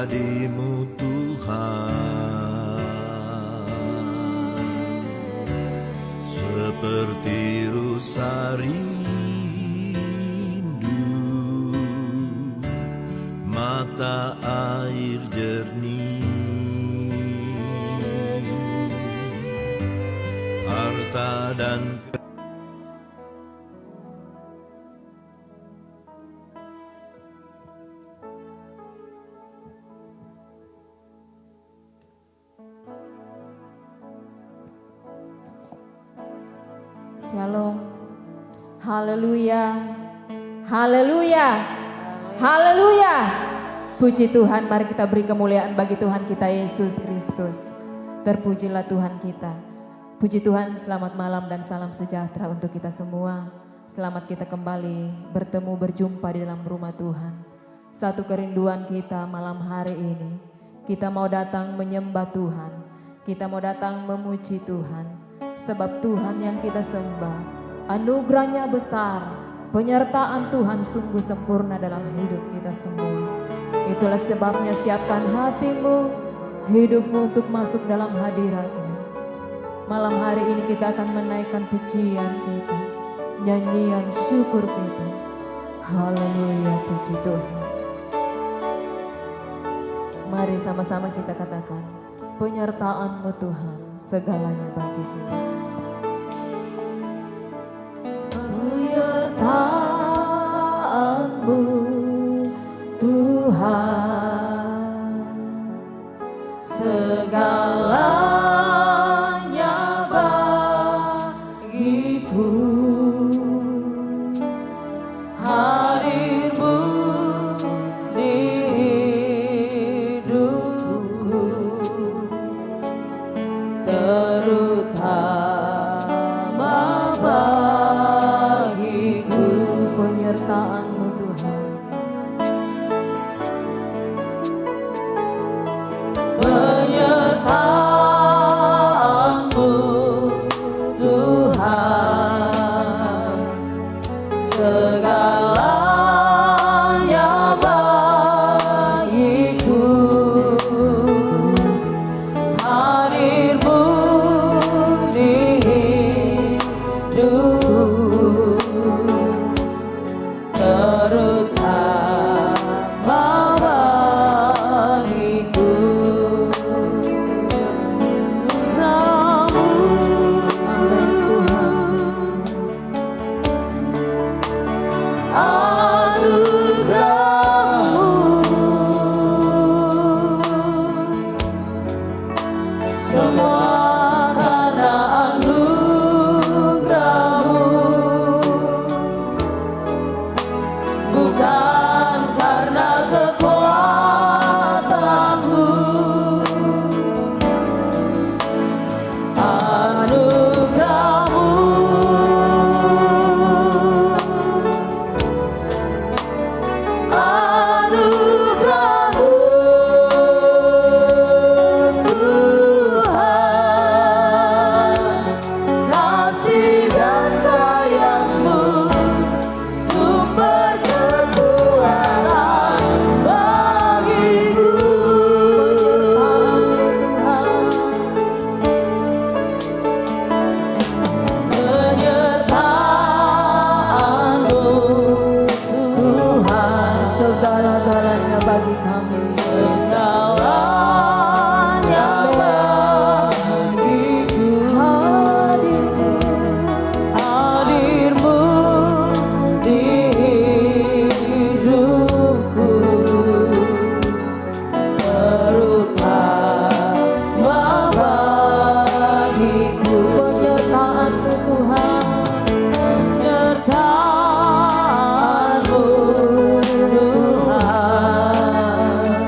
pribadi-Mu Tuhan, seperti rusa rindu mata air jernih, harta dan Shalom. Haleluya. Haleluya. Haleluya. Puji Tuhan, mari kita beri kemuliaan bagi Tuhan kita Yesus Kristus. Terpujilah Tuhan kita. Puji Tuhan, selamat malam dan salam sejahtera untuk kita semua. Selamat kita kembali bertemu berjumpa di dalam rumah Tuhan. Satu kerinduan kita malam hari ini, kita mau datang menyembah Tuhan. Kita mau datang memuji Tuhan. Sebab Tuhan yang kita sembah, anugerahnya besar, penyertaan Tuhan sungguh sempurna dalam hidup kita semua. Itulah sebabnya siapkan hatimu, hidupmu untuk masuk dalam hadirat-Nya. Malam hari ini kita akan menaikkan pujian kita, nyanyian syukur kita. Haleluya, puji Tuhan. Mari sama-sama kita katakan, penyertaan-Mu Tuhan, segalanya bagiku. Penyertaan-Mu Tuhan, segalanya bagiku. Hadir-Mu di hidupku, terutama bagiku. Penyertaan-Mu Tuhan, penyertaan-Mu Tuhan, segalanya bagiku. Hadir-Mu di hidupku, terutama bagiku. Anugerah-Mu, semua karena anugerah-Mu, bukan karena kekuatanku. Anugerah-Mu, anugerah-Mu Tuhan, kasih dan sayang-Mu, sumber kekuatan bagiku. Penyertaan-Mu Tuhan, segala-galanya bagi kami. Segalanya bagiku. Hadir-Mu, hadir-Mu di hidupku, terutama bagiku. Penyertaan-Mu Tuhan, penyertaan-Mu Tuhan,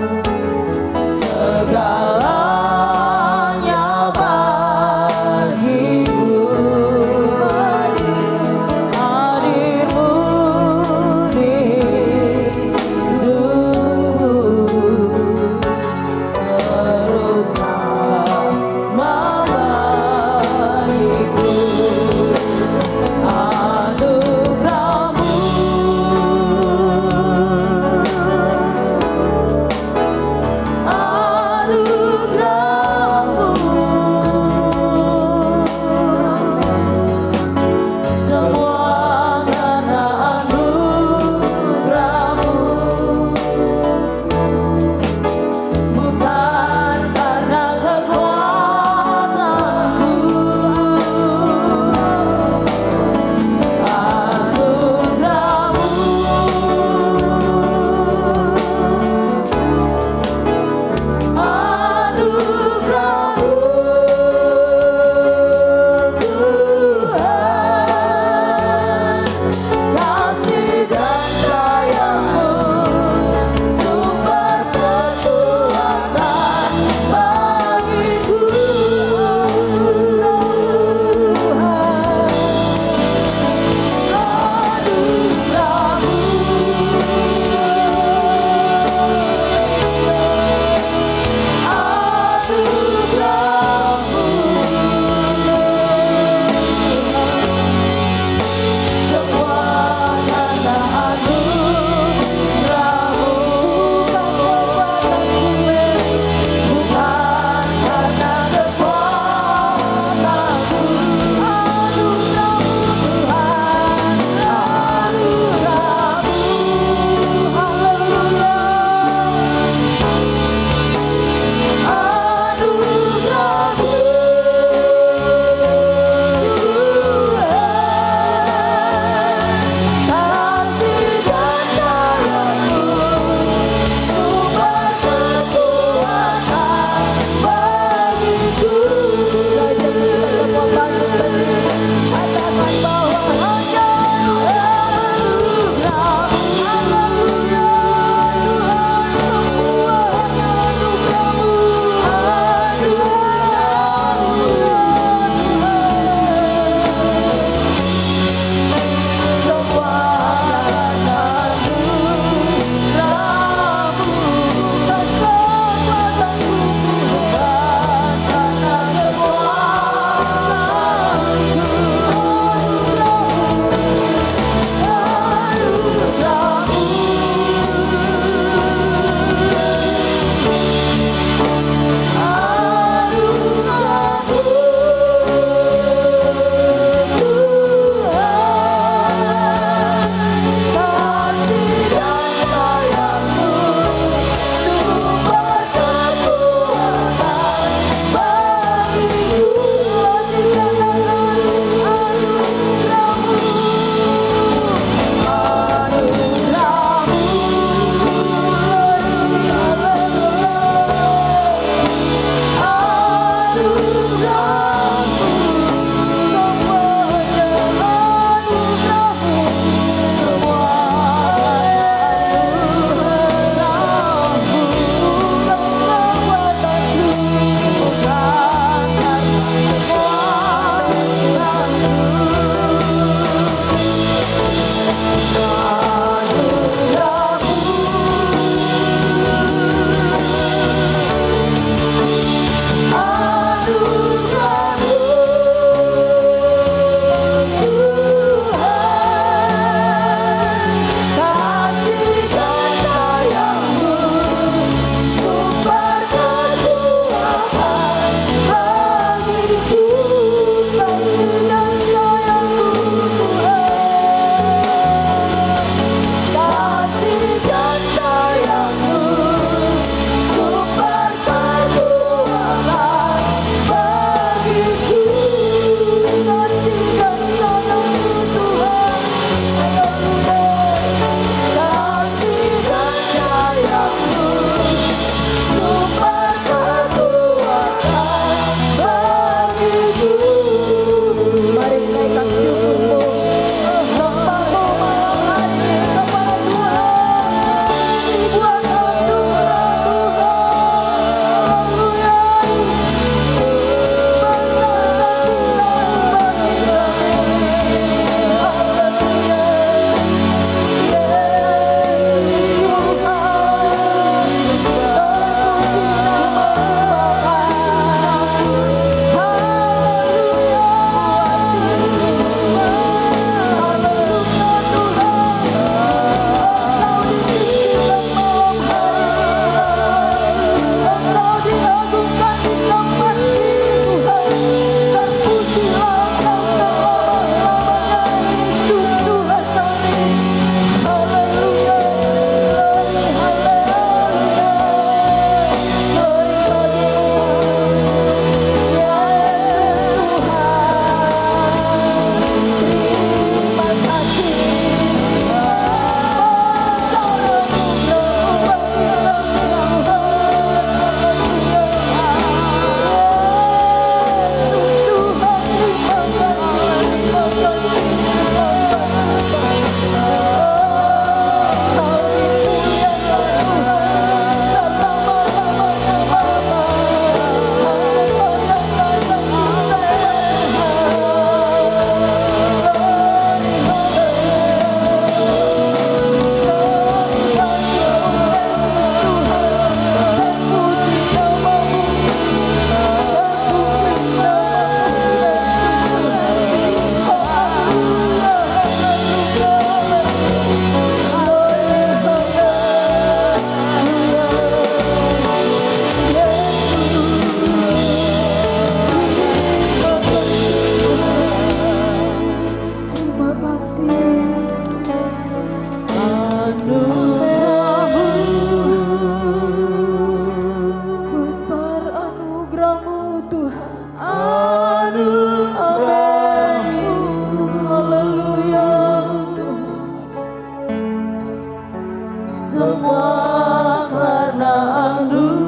semua karena anugerah-Mu,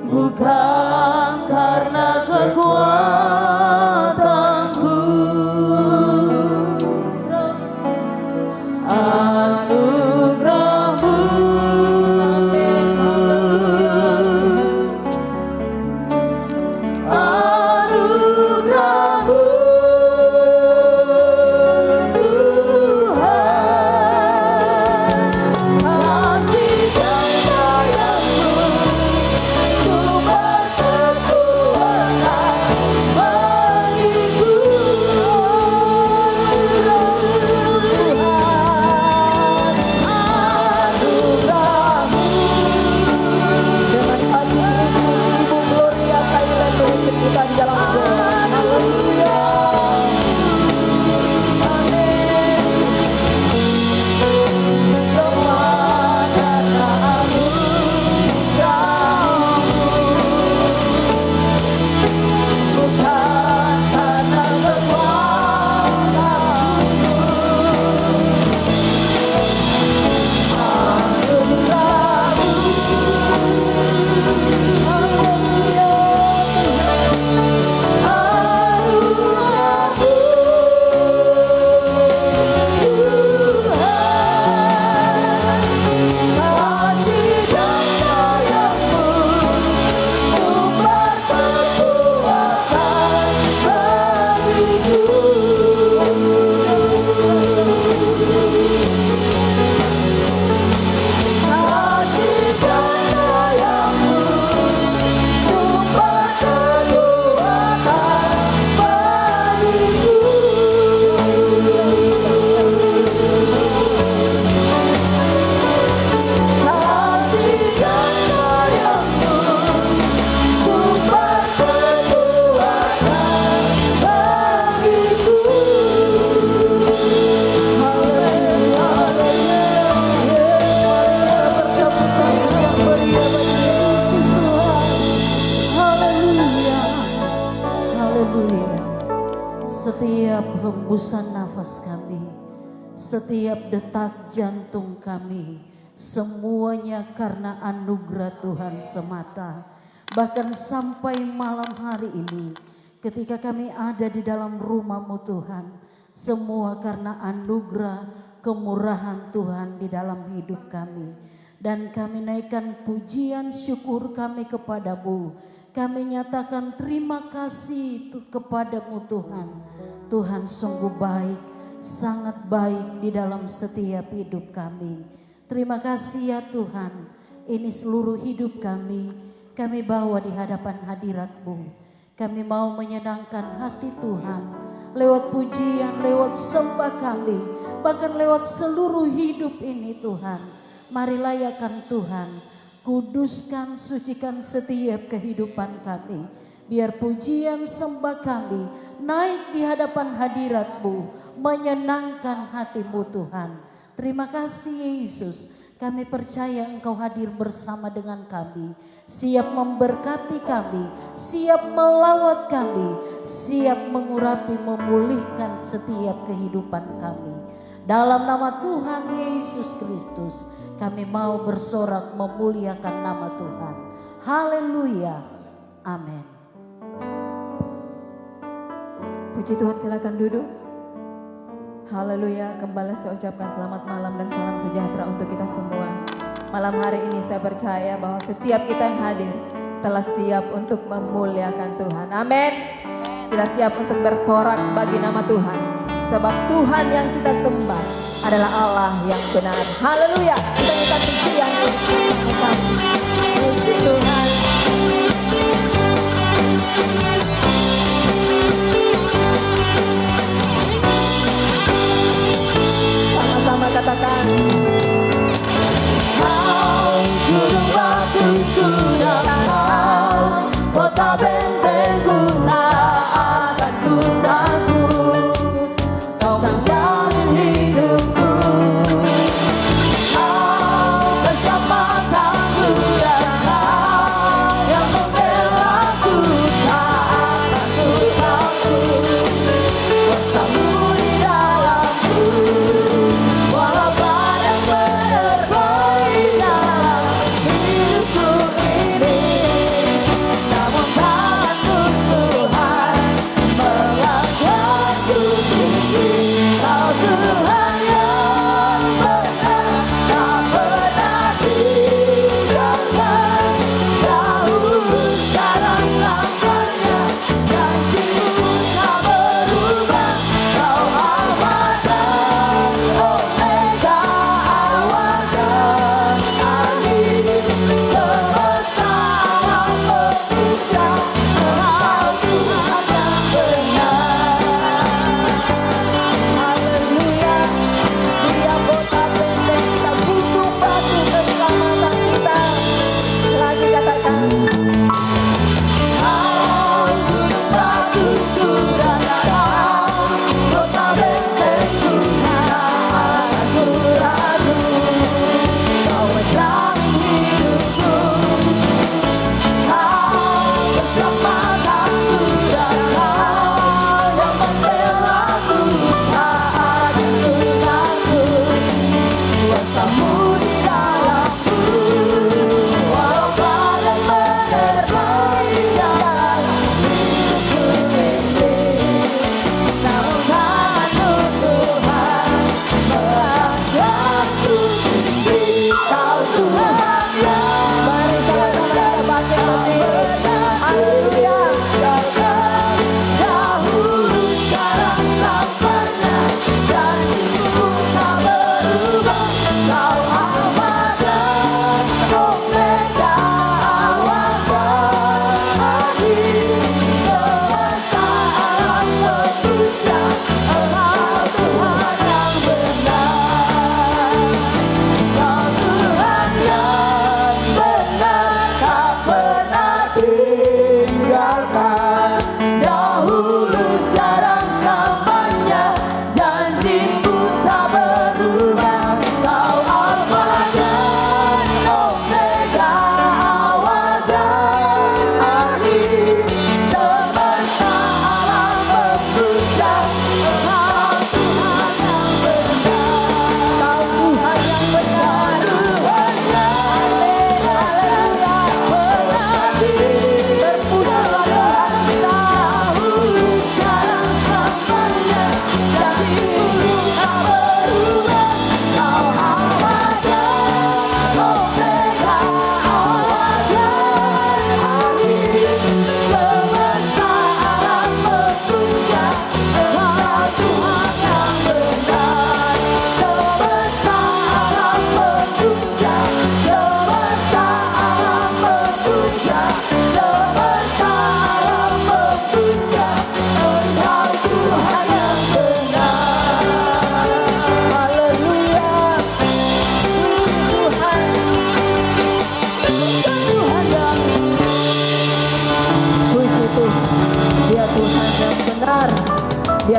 bukan karena kekuatanku. Anugerah-Mu, anugerah-Mu Tuhan, kasih dan sayang-Mu, sumber kekuatan bagiku. Anugerah-Mu, dengan hati Kristus Ibu Gloria Thailand memimpin kita di dalam doa. Haleluya. Semua karena anugerah-Mu, bukan karena kekuatanku. Anugerah-Mu, haleluya. Anugerah-Mu Tuhan, kasih dan sayang-Mu, sumber kekuatan bagiku. Kasih dan sayang-Mu, sumber kekuatan bagiku. Kasih dan sayang-Mu, sumber kekuatan bagiku. Haleluya, haleluya, bertepuk tangan yang meriah bagi Yesus Tuhan. Haleluya, haleluya. Setiap hembusan nafas kami, setiap detak jantung kami, semuanya karena anugerah Tuhan semata. Bahkan sampai malam hari ini, ketika kami ada di dalam rumah-Mu Tuhan, semua karena anugerah kemurahan Tuhan di dalam hidup kami. Dan kami naikkan pujian syukur kami kepada-Mu. Kami nyatakan terima kasih kepada-Mu Tuhan. Tuhan sungguh baik, sangat baik di dalam setiap hidup kami. Terima kasih ya Tuhan, ini seluruh hidup kami bawa di hadapan hadirat-Mu. Kami mau menyenangkan hati Tuhan, lewat pujian, lewat sembah kami, bahkan lewat seluruh hidup ini Tuhan. Mari layakan Tuhan, kuduskan, sucikan setiap kehidupan kami. Biar pujian sembah kami naik di hadapan hadirat-Mu, menyenangkan hati-Mu Tuhan. Terima kasih Yesus, kami percaya Engkau hadir bersama dengan kami, siap memberkati kami, siap melawat kami, siap mengurapi, memulihkan setiap kehidupan kami. Dalam nama Tuhan Yesus Kristus, kami mau bersorak memuliakan nama Tuhan. Haleluya, amin. Puji Tuhan, silakan duduk. Haleluya, kembali saya ucapkan selamat malam dan salam sejahtera untuk kita semua. Malam hari ini saya percaya bahwa setiap kita yang hadir telah siap untuk memuliakan Tuhan. Amin. Kita siap untuk bersorak bagi nama Tuhan. Sebab Tuhan yang kita sembah adalah Allah yang benar. Haleluya. Kita minta pujian Tuhan. Puji Tuhan. Sama-sama katakan. Kau gunung batuku dan kau kota bentengku, tak akan ku takut. Kau menjamin hidupku, kau kesempatanku dan kau yang membelaku, tak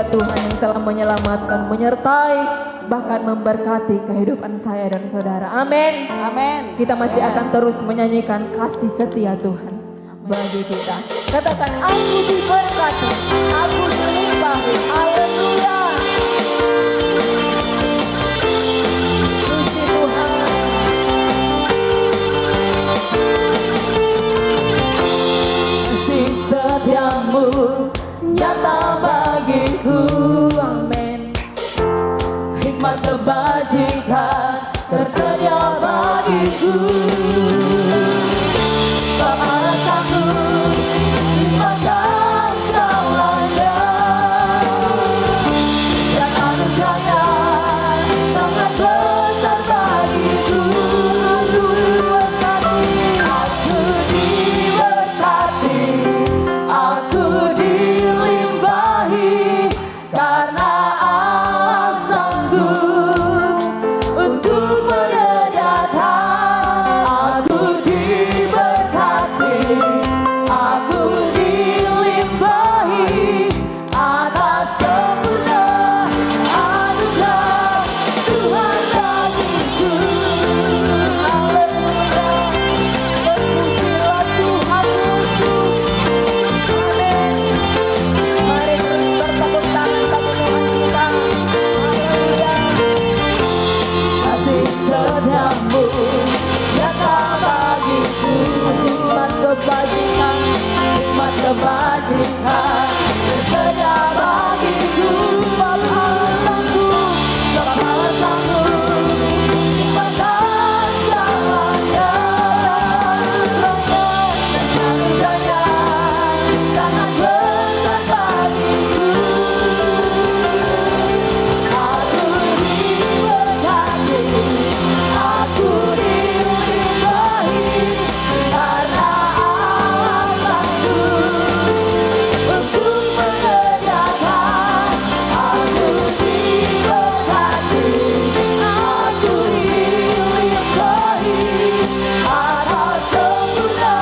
Tuhan yang telah menyelamatkan, menyertai, bahkan memberkati kehidupan saya dan saudara. Amin. Amin. Kita masih akan terus menyanyikan kasih setia Tuhan bagi kita. Katakan, aku diberkati, aku dilimpahi. Haleluya. Puji Tuhan. Kasih setiamu nyata bagiku. Amin. Hikmat kebajikan tersedia bagiku. Pemarasanku dimakan segalanya, dan anugerahnya sangat besar bagiku. Aku diberkati, aku dilimpahi, karena Allah sanggup untuk menyediakan. Aku diberkati, aku dilimpahi, atas sempurna anugerah Tuhan bagiku. Haleluya, berpujilah Tuhan Yesus. Amin. Mari terus bertepuk tangan bagi Tuhan kita. Haleluya. Kasih setiamu nyata bagiku. Hikmat kebajikan, hikmat kebajikan tersedia bagiku. Sebab Allah sanggup, sebab Allah sanggup limpahkan segalanya. Dan anugerahnya sangat besar bagiku. Aku diberkati, aku dilimpahi, karena Allah sanggup untuk menyediakan. Aku diberkati, aku dilimpahi, atas sempurna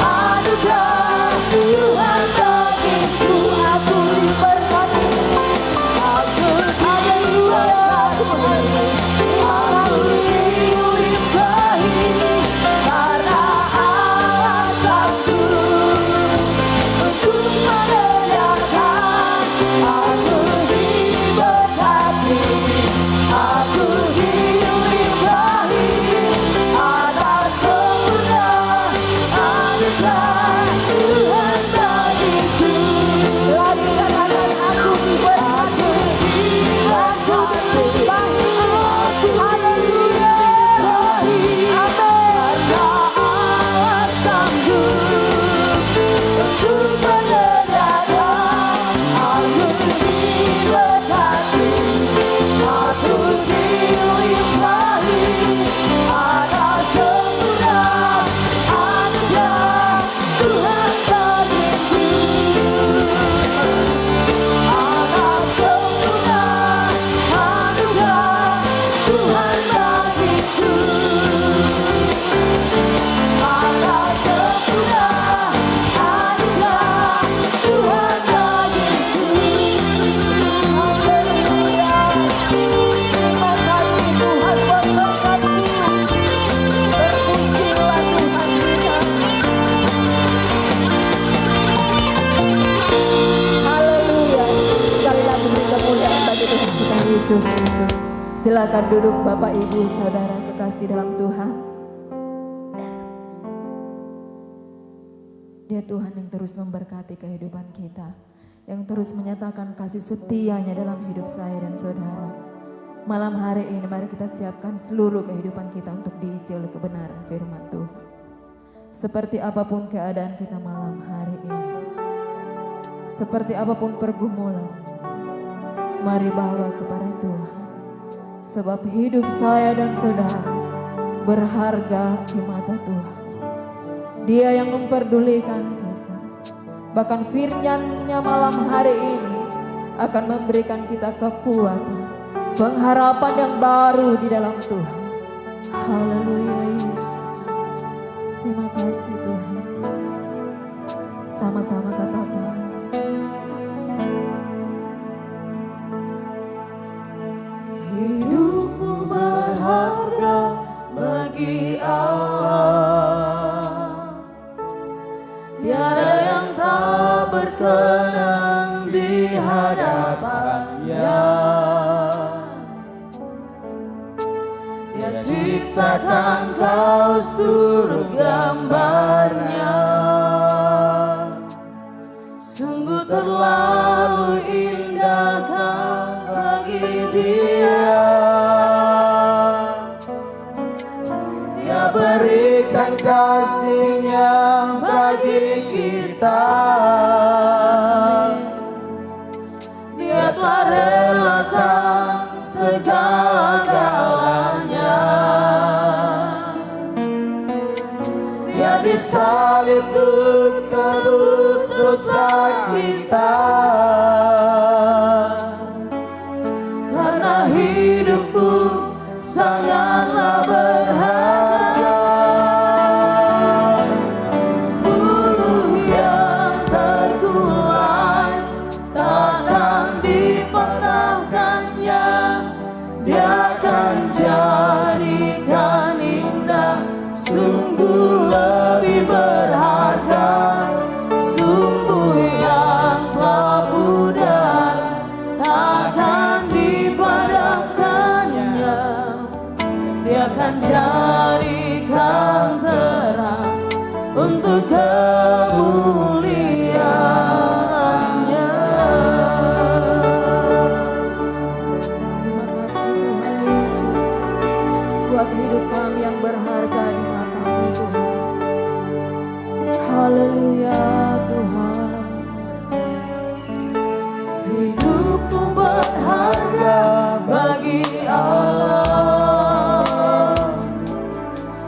anugerah Tuhan bagiku. Aku diberkati, aku dilimpahi, aku dilimpahi, karena Allah sanggup untuk menyediakan. Aku diberkati, aku dilimpahi, atas sempurna anugerah Tuhan bagiku. Lagi katakan, aku diberkati, aku dilimpahi. Haleluya. Amin. Karena Allah sanggup untuk menyediakan. Aku diberkati, aku dilimpahi, atas sempurna anugerah Tuhan bagiku. Atas sempurna anugerah Tuhan bagiku. Atas sempurna anugerah Tuhan bagiku. Haleluya. Terima kasih Tuhan buat berkat-Mu. Berpujilah Tuhan kita. Haleluya. Sekali lagi beri kemuliaan bagi Tuhan kita Yesus Kristus. Silakan duduk Bapak Ibu Saudara kekasih dalam Tuhan. Dia Tuhan yang terus memberkati kehidupan kita, yang terus menyatakan kasih setianya dalam hidup saya dan saudara. Malam hari ini mari kita siapkan seluruh kehidupan kita untuk diisi oleh kebenaran firman Tuhan. Seperti apapun keadaan kita malam hari ini, seperti apapun pergumulan, mari bawa kepada Tuhan. Sebab hidup saya dan saudara berharga di mata Tuhan. Dia yang memperdulikan kita. Bahkan firman-Nya malam hari ini akan memberikan kita kekuatan, pengharapan yang baru di dalam Tuhan. Haleluya Yesus. Terima kasih Tuhan. Sama-sama katakan. ciptakan kaus turut gambarnya. Sungguh terlalu indah kau bagi dia. Dia berikan kasihnya bagi kita. Dia telah relakan segala-galanya. Dia disalib untuk tebus dosa kita. Karena hidupku sangatlah berharga. Bulu yang terkulai takkan dipatahkannya. Dia akan jadikan indah, sungguh lebih berharga. Sumbu yang telah pudar takkan dipadamkannya. Dia akan jadikan terang untuk kemuliaannya. Terima kasih Tuhan Yesus buat hidup kami yang berharga di mata-Mu Tuhan. Haleluya Tuhan. Hidupku berharga bagi Allah.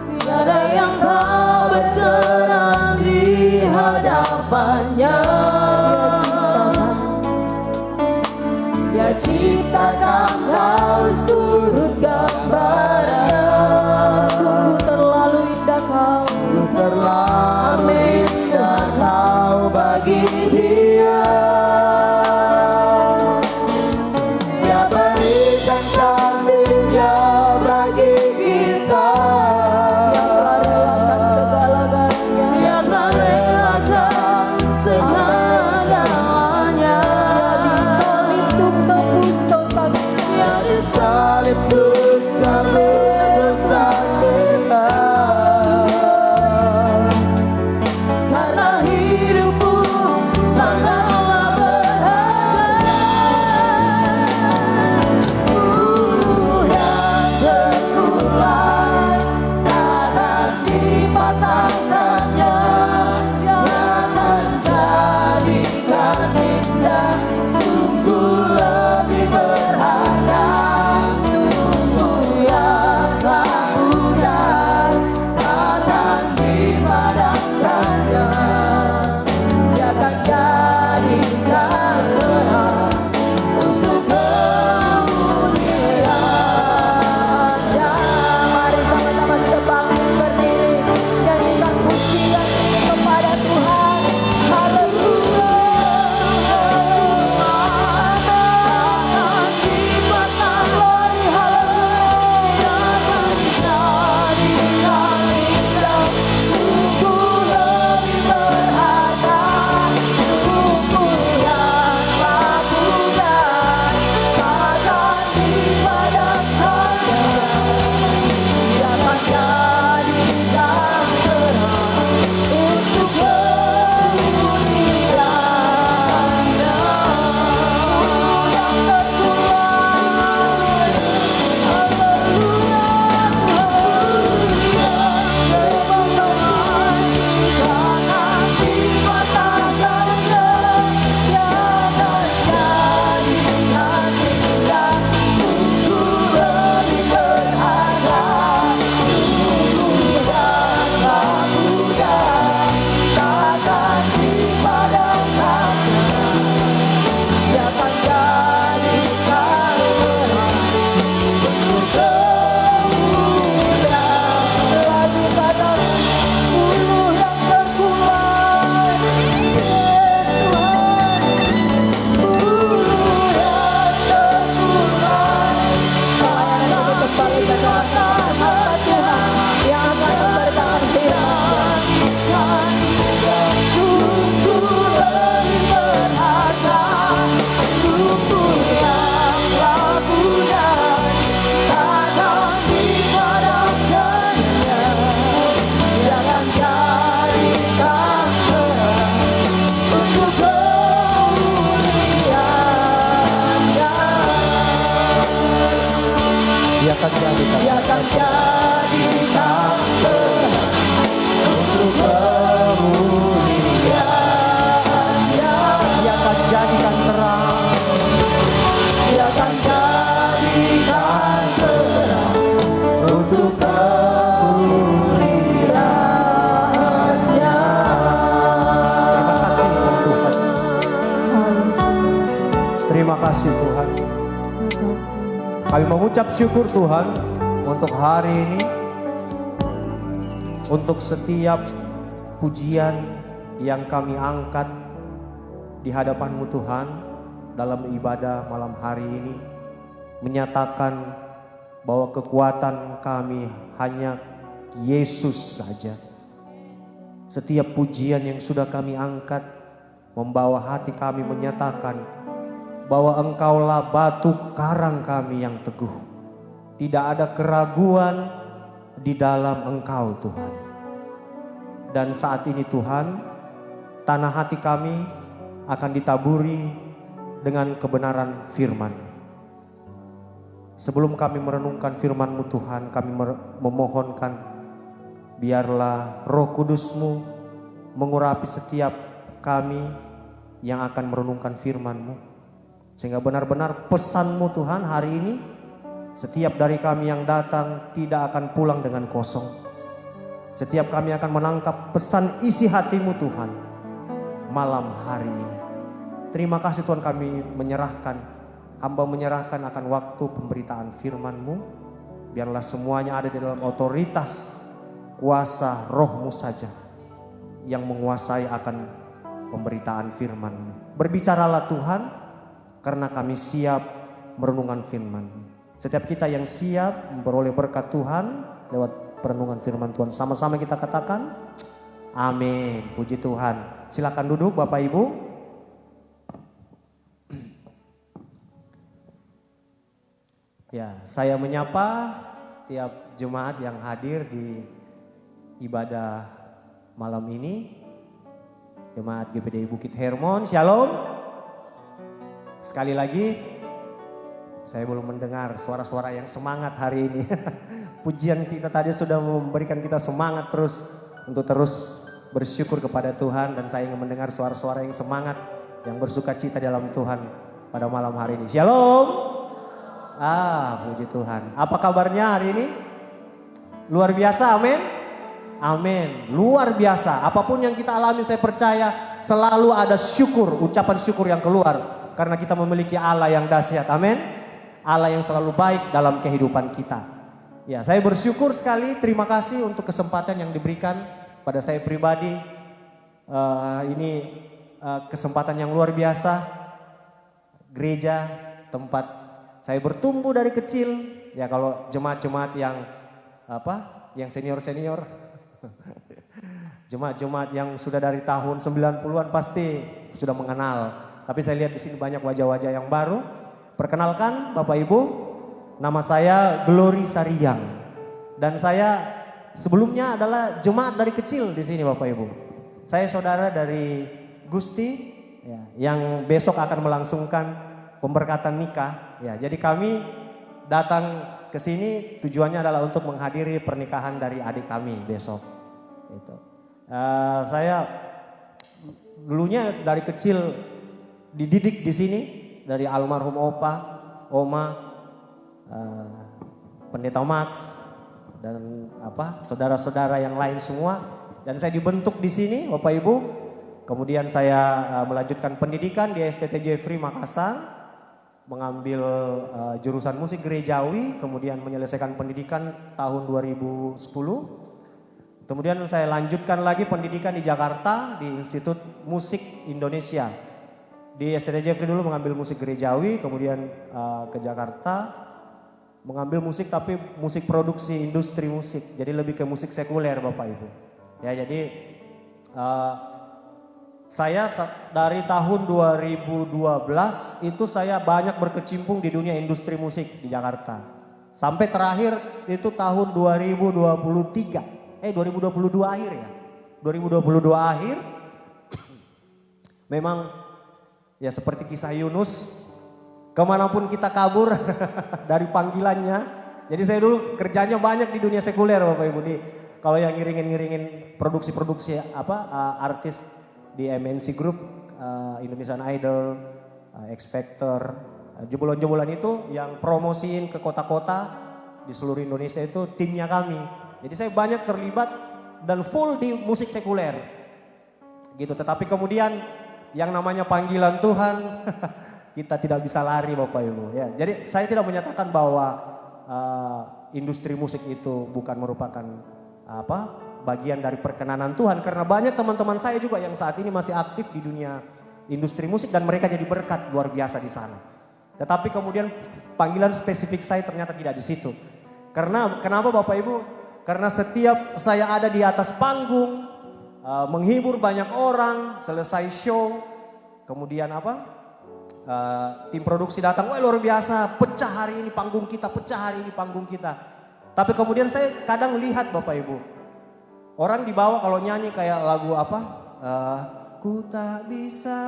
Tiada yang tak berkenan di hadapannya. Dia ciptakan kaus turut gambarnya. Sungguh terlalu indah kau. Sungguh terlalu indah kau bagi dia. Dia berikan kasihnya bagi kita. Yang telah relakan segala-galanya. Dia telah relakan segala-galanya. Disalib untuk tebus dosa kita. Dia disalib untuk tebus akan jadikan Dia akan jadikan untuk kemuliaan-Nya. Dia akan jadikan terang. Dia akan jadikan terang untuk kemuliaan-Nya. Terima kasih Tuhan. Terima kasih Tuhan. Kami mengucap syukur Tuhan untuk hari ini, untuk setiap pujian yang kami angkat di hadapan-Mu Tuhan dalam ibadah malam hari ini, menyatakan bahwa kekuatan kami hanya Yesus saja. Setiap pujian yang sudah kami angkat membawa hati kami menyatakan bahwa Engkaulah batu karang kami yang teguh. Tidak ada keraguan di dalam Engkau Tuhan. Dan saat ini Tuhan, tanah hati kami akan ditaburi dengan kebenaran firman. Sebelum kami merenungkan firman-Mu Tuhan, kami memohonkan biarlah Roh Kudus-Mu mengurapi setiap kami yang akan merenungkan firman-Mu. Sehingga benar-benar pesan-Mu Tuhan hari ini, setiap dari kami yang datang tidak akan pulang dengan kosong. Setiap kami akan menangkap pesan isi hati-Mu Tuhan malam hari ini. Terima kasih Tuhan, kami menyerahkan, hamba menyerahkan akan waktu pemberitaan firman-Mu. Biarlah semuanya ada di dalam otoritas kuasa Roh-Mu saja yang menguasai akan pemberitaan firman-Mu. Berbicaralah Tuhan, karena kami siap merenungkan firman. Setiap kita yang siap memperoleh berkat Tuhan lewat perenungan firman Tuhan, sama-sama kita katakan amin. Puji Tuhan. Silakan duduk Bapak Ibu. Ya, saya menyapa setiap jemaat yang hadir di ibadah malam ini. Jemaat GPDI Bukit Hermon, Shalom. Sekali lagi, saya belum mendengar suara-suara yang semangat hari ini. Pujian kita tadi sudah memberikan kita semangat terus untuk terus bersyukur kepada Tuhan. Dan saya ingin mendengar suara-suara yang semangat, yang bersuka cita dalam Tuhan pada malam hari ini. Shalom. Puji Tuhan. Apa kabarnya hari ini? Luar biasa, amin. Amin. Luar biasa. Apapun yang kita alami, saya percaya selalu ada syukur, ucapan syukur yang keluar. Karena kita memiliki Allah yang dahsyat, amin. Allah yang selalu baik dalam kehidupan kita. Ya, saya bersyukur sekali, terima kasih untuk kesempatan yang diberikan pada saya pribadi. Ini kesempatan yang luar biasa. Gereja, tempat saya bertumbuh dari kecil. Ya, kalau jemaat-jemaat yang senior-senior. Jemaat-jemaat yang sudah dari tahun 90-an pasti sudah mengenal. Tapi saya lihat di sini banyak wajah-wajah yang baru. Perkenalkan Bapak Ibu, nama saya Glory Sariang. Dan saya sebelumnya adalah jemaat dari kecil di sini Bapak Ibu. Saya saudara dari Gusti ya, yang besok akan melangsungkan pemberkatan nikah. Ya, jadi kami datang ke sini tujuannya adalah untuk menghadiri pernikahan dari adik kami besok. Itu. Saya dulunya dari kecil dididik di sini dari almarhum opa, oma, pendeta Max dan saudara-saudara yang lain semua. Dan saya dibentuk di sini Bapak Ibu. Kemudian saya melanjutkan pendidikan di STT Jeffrey Makassar, mengambil jurusan musik gerejawi, kemudian menyelesaikan pendidikan tahun 2010. Kemudian saya lanjutkan lagi pendidikan di Jakarta di Institut Musik Indonesia. Di STT Jeffrey dulu mengambil musik gerejawi, kemudian ke Jakarta mengambil musik tapi musik produksi industri musik. Jadi lebih ke musik sekuler Bapak Ibu. Ya, jadi saya dari tahun 2012 itu saya banyak berkecimpung di dunia industri musik di Jakarta. Sampai terakhir itu tahun 2022 akhir ya. 2022 akhir memang ya seperti kisah Yunus, kemanapun kita kabur dari panggilannya, Jadi saya dulu kerjanya banyak di dunia sekuler Bapak Ibu. Kalau yang ngiringin produksi-produksi artis di MNC Group, Indonesian Idol, X Factor, jebolan-jebolan itu yang promosiin ke kota-kota di seluruh Indonesia itu timnya kami. Jadi saya banyak terlibat dan full di musik sekuler. Gitu. Tetapi kemudian yang namanya panggilan Tuhan kita tidak bisa lari Bapak Ibu. Ya, jadi saya tidak menyatakan bahwa industri musik itu bukan merupakan bagian dari perkenanan Tuhan, karena banyak teman-teman saya juga yang saat ini masih aktif di dunia industri musik dan mereka jadi berkat luar biasa di sana. Tetapi kemudian panggilan spesifik saya ternyata tidak di situ. Karena kenapa Bapak Ibu? Karena setiap saya ada di atas panggung, menghibur banyak orang, selesai show, kemudian tim produksi datang, wah luar biasa, pecah hari ini panggung kita, pecah hari ini panggung kita. Tapi kemudian saya kadang lihat Bapak Ibu, orang di bawah kalau nyanyi kayak lagu ku tak bisa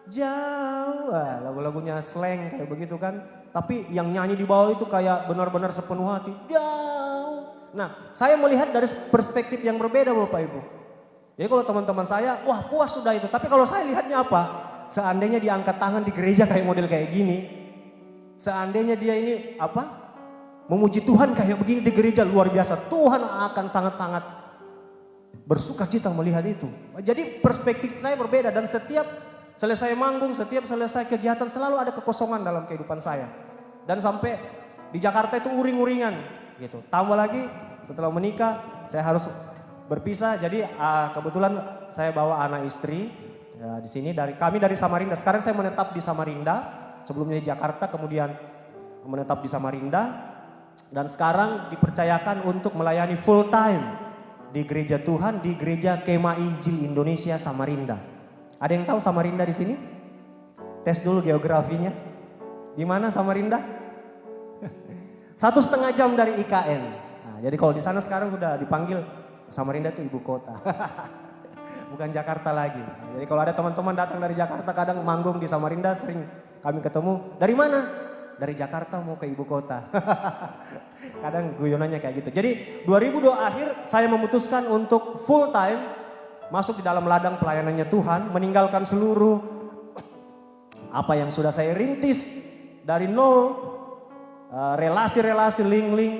jauh, lagu-lagunya slang kayak begitu kan. Tapi yang nyanyi di bawah itu kayak benar-benar sepenuh hati, jauh. Nah, saya melihat dari perspektif yang berbeda Bapak Ibu. Jadi kalau teman-teman saya, wah puas sudah itu. Tapi kalau saya lihatnya seandainya dia angkat tangan di gereja kayak model kayak gini. Seandainya dia ini memuji Tuhan kayak begini di gereja, luar biasa. Tuhan akan sangat-sangat bersuka cita melihat itu. Jadi perspektif saya berbeda dan setiap selesai manggung, setiap selesai kegiatan selalu ada kekosongan dalam kehidupan saya. Dan sampai di Jakarta itu uring-uringan gitu. Tambah lagi setelah menikah saya harus berpisah. Jadi kebetulan saya bawa anak istri ya, di sini kami dari Samarinda. Sekarang saya menetap di Samarinda. Sebelumnya di Jakarta, kemudian menetap di Samarinda. Dan sekarang dipercayakan untuk melayani full time di gereja Tuhan, di gereja Kemah Injil Indonesia Samarinda. Ada yang tahu Samarinda di sini? Tes dulu geografinya. Di mana Samarinda? 1,5 jam dari IKN. Nah, jadi kalau di sana sekarang udah dipanggil Samarinda itu ibu kota. Bukan Jakarta lagi. Jadi kalau ada teman-teman datang dari Jakarta kadang manggung di Samarinda, sering kami ketemu. Dari mana? Dari Jakarta mau ke ibu kota. Kadang guyonannya kayak gitu. Jadi 2002 akhir saya memutuskan untuk full time masuk di dalam ladang pelayanannya Tuhan, meninggalkan seluruh apa yang sudah saya rintis dari nol, relasi-relasi link-link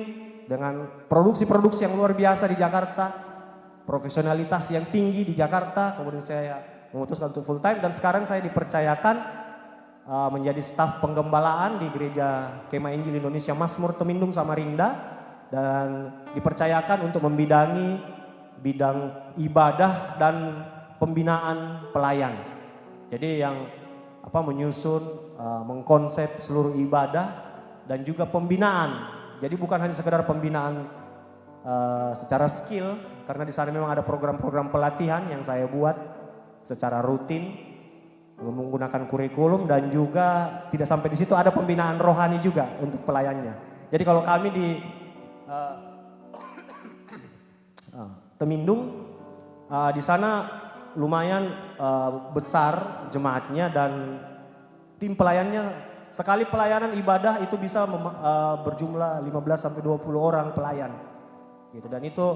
dengan produksi-produksi yang luar biasa di Jakarta, profesionalitas yang tinggi di Jakarta. Kemudian saya memutuskan untuk full time dan sekarang saya dipercayakan menjadi staf penggembalaan di gereja Kemah Injil Indonesia Mazmur Temindung Samarinda dan dipercayakan untuk membidangi bidang ibadah dan pembinaan pelayan. Jadi yang menyusun, mengkonsep seluruh ibadah dan juga pembinaan. Jadi bukan hanya sekedar pembinaan secara skill, karena di sana memang ada program-program pelatihan yang saya buat secara rutin menggunakan kurikulum dan juga tidak sampai di situ ada pembinaan rohani juga untuk pelayannya. Jadi kalau kami di Temindung di sana lumayan besar jemaatnya dan tim pelayannya. Sekali pelayanan ibadah itu bisa berjumlah 15 sampai 20 orang pelayan. Gitu. Dan itu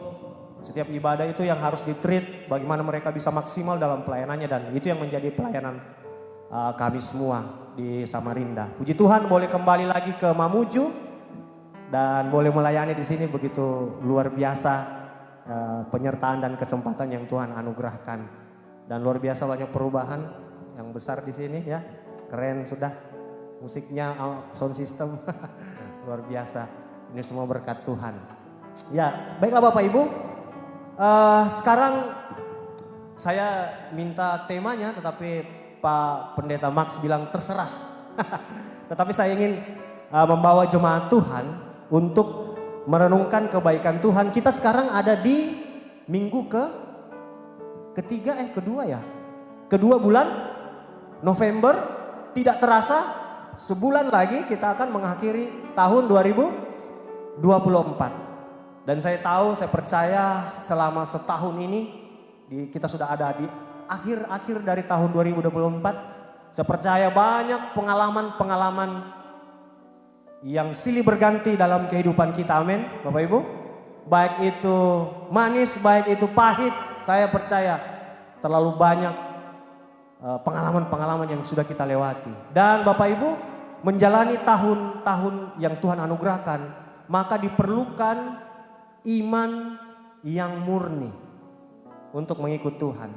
setiap ibadah itu yang harus di-treat bagaimana mereka bisa maksimal dalam pelayanannya dan itu yang menjadi pelayanan kami semua di Samarinda. Puji Tuhan boleh kembali lagi ke Mamuju dan boleh melayani di sini begitu luar biasa penyertaan dan kesempatan yang Tuhan anugerahkan. Dan luar biasa banyak perubahan yang besar di sini ya. Keren sudah. Musiknya, sound system luar biasa. Ini semua berkat Tuhan. Ya, baiklah Bapak Ibu. Sekarang saya minta temanya, tetapi Pak Pendeta Max bilang terserah. Tetapi saya ingin membawa jemaat Tuhan untuk merenungkan kebaikan Tuhan. Kita sekarang ada di minggu kedua bulan November. Tidak terasa sebulan lagi kita akan mengakhiri tahun 2024. Dan saya tahu, saya percaya selama setahun ini kita sudah ada di akhir-akhir dari tahun 2024. Saya percaya banyak pengalaman-pengalaman yang silih berganti dalam kehidupan kita, amin Bapak Ibu. Baik itu manis, baik itu pahit, saya percaya terlalu banyak pengalaman-pengalaman yang sudah kita lewati. Dan Bapak Ibu menjalani tahun-tahun yang Tuhan anugerahkan, maka diperlukan iman yang murni untuk mengikut Tuhan.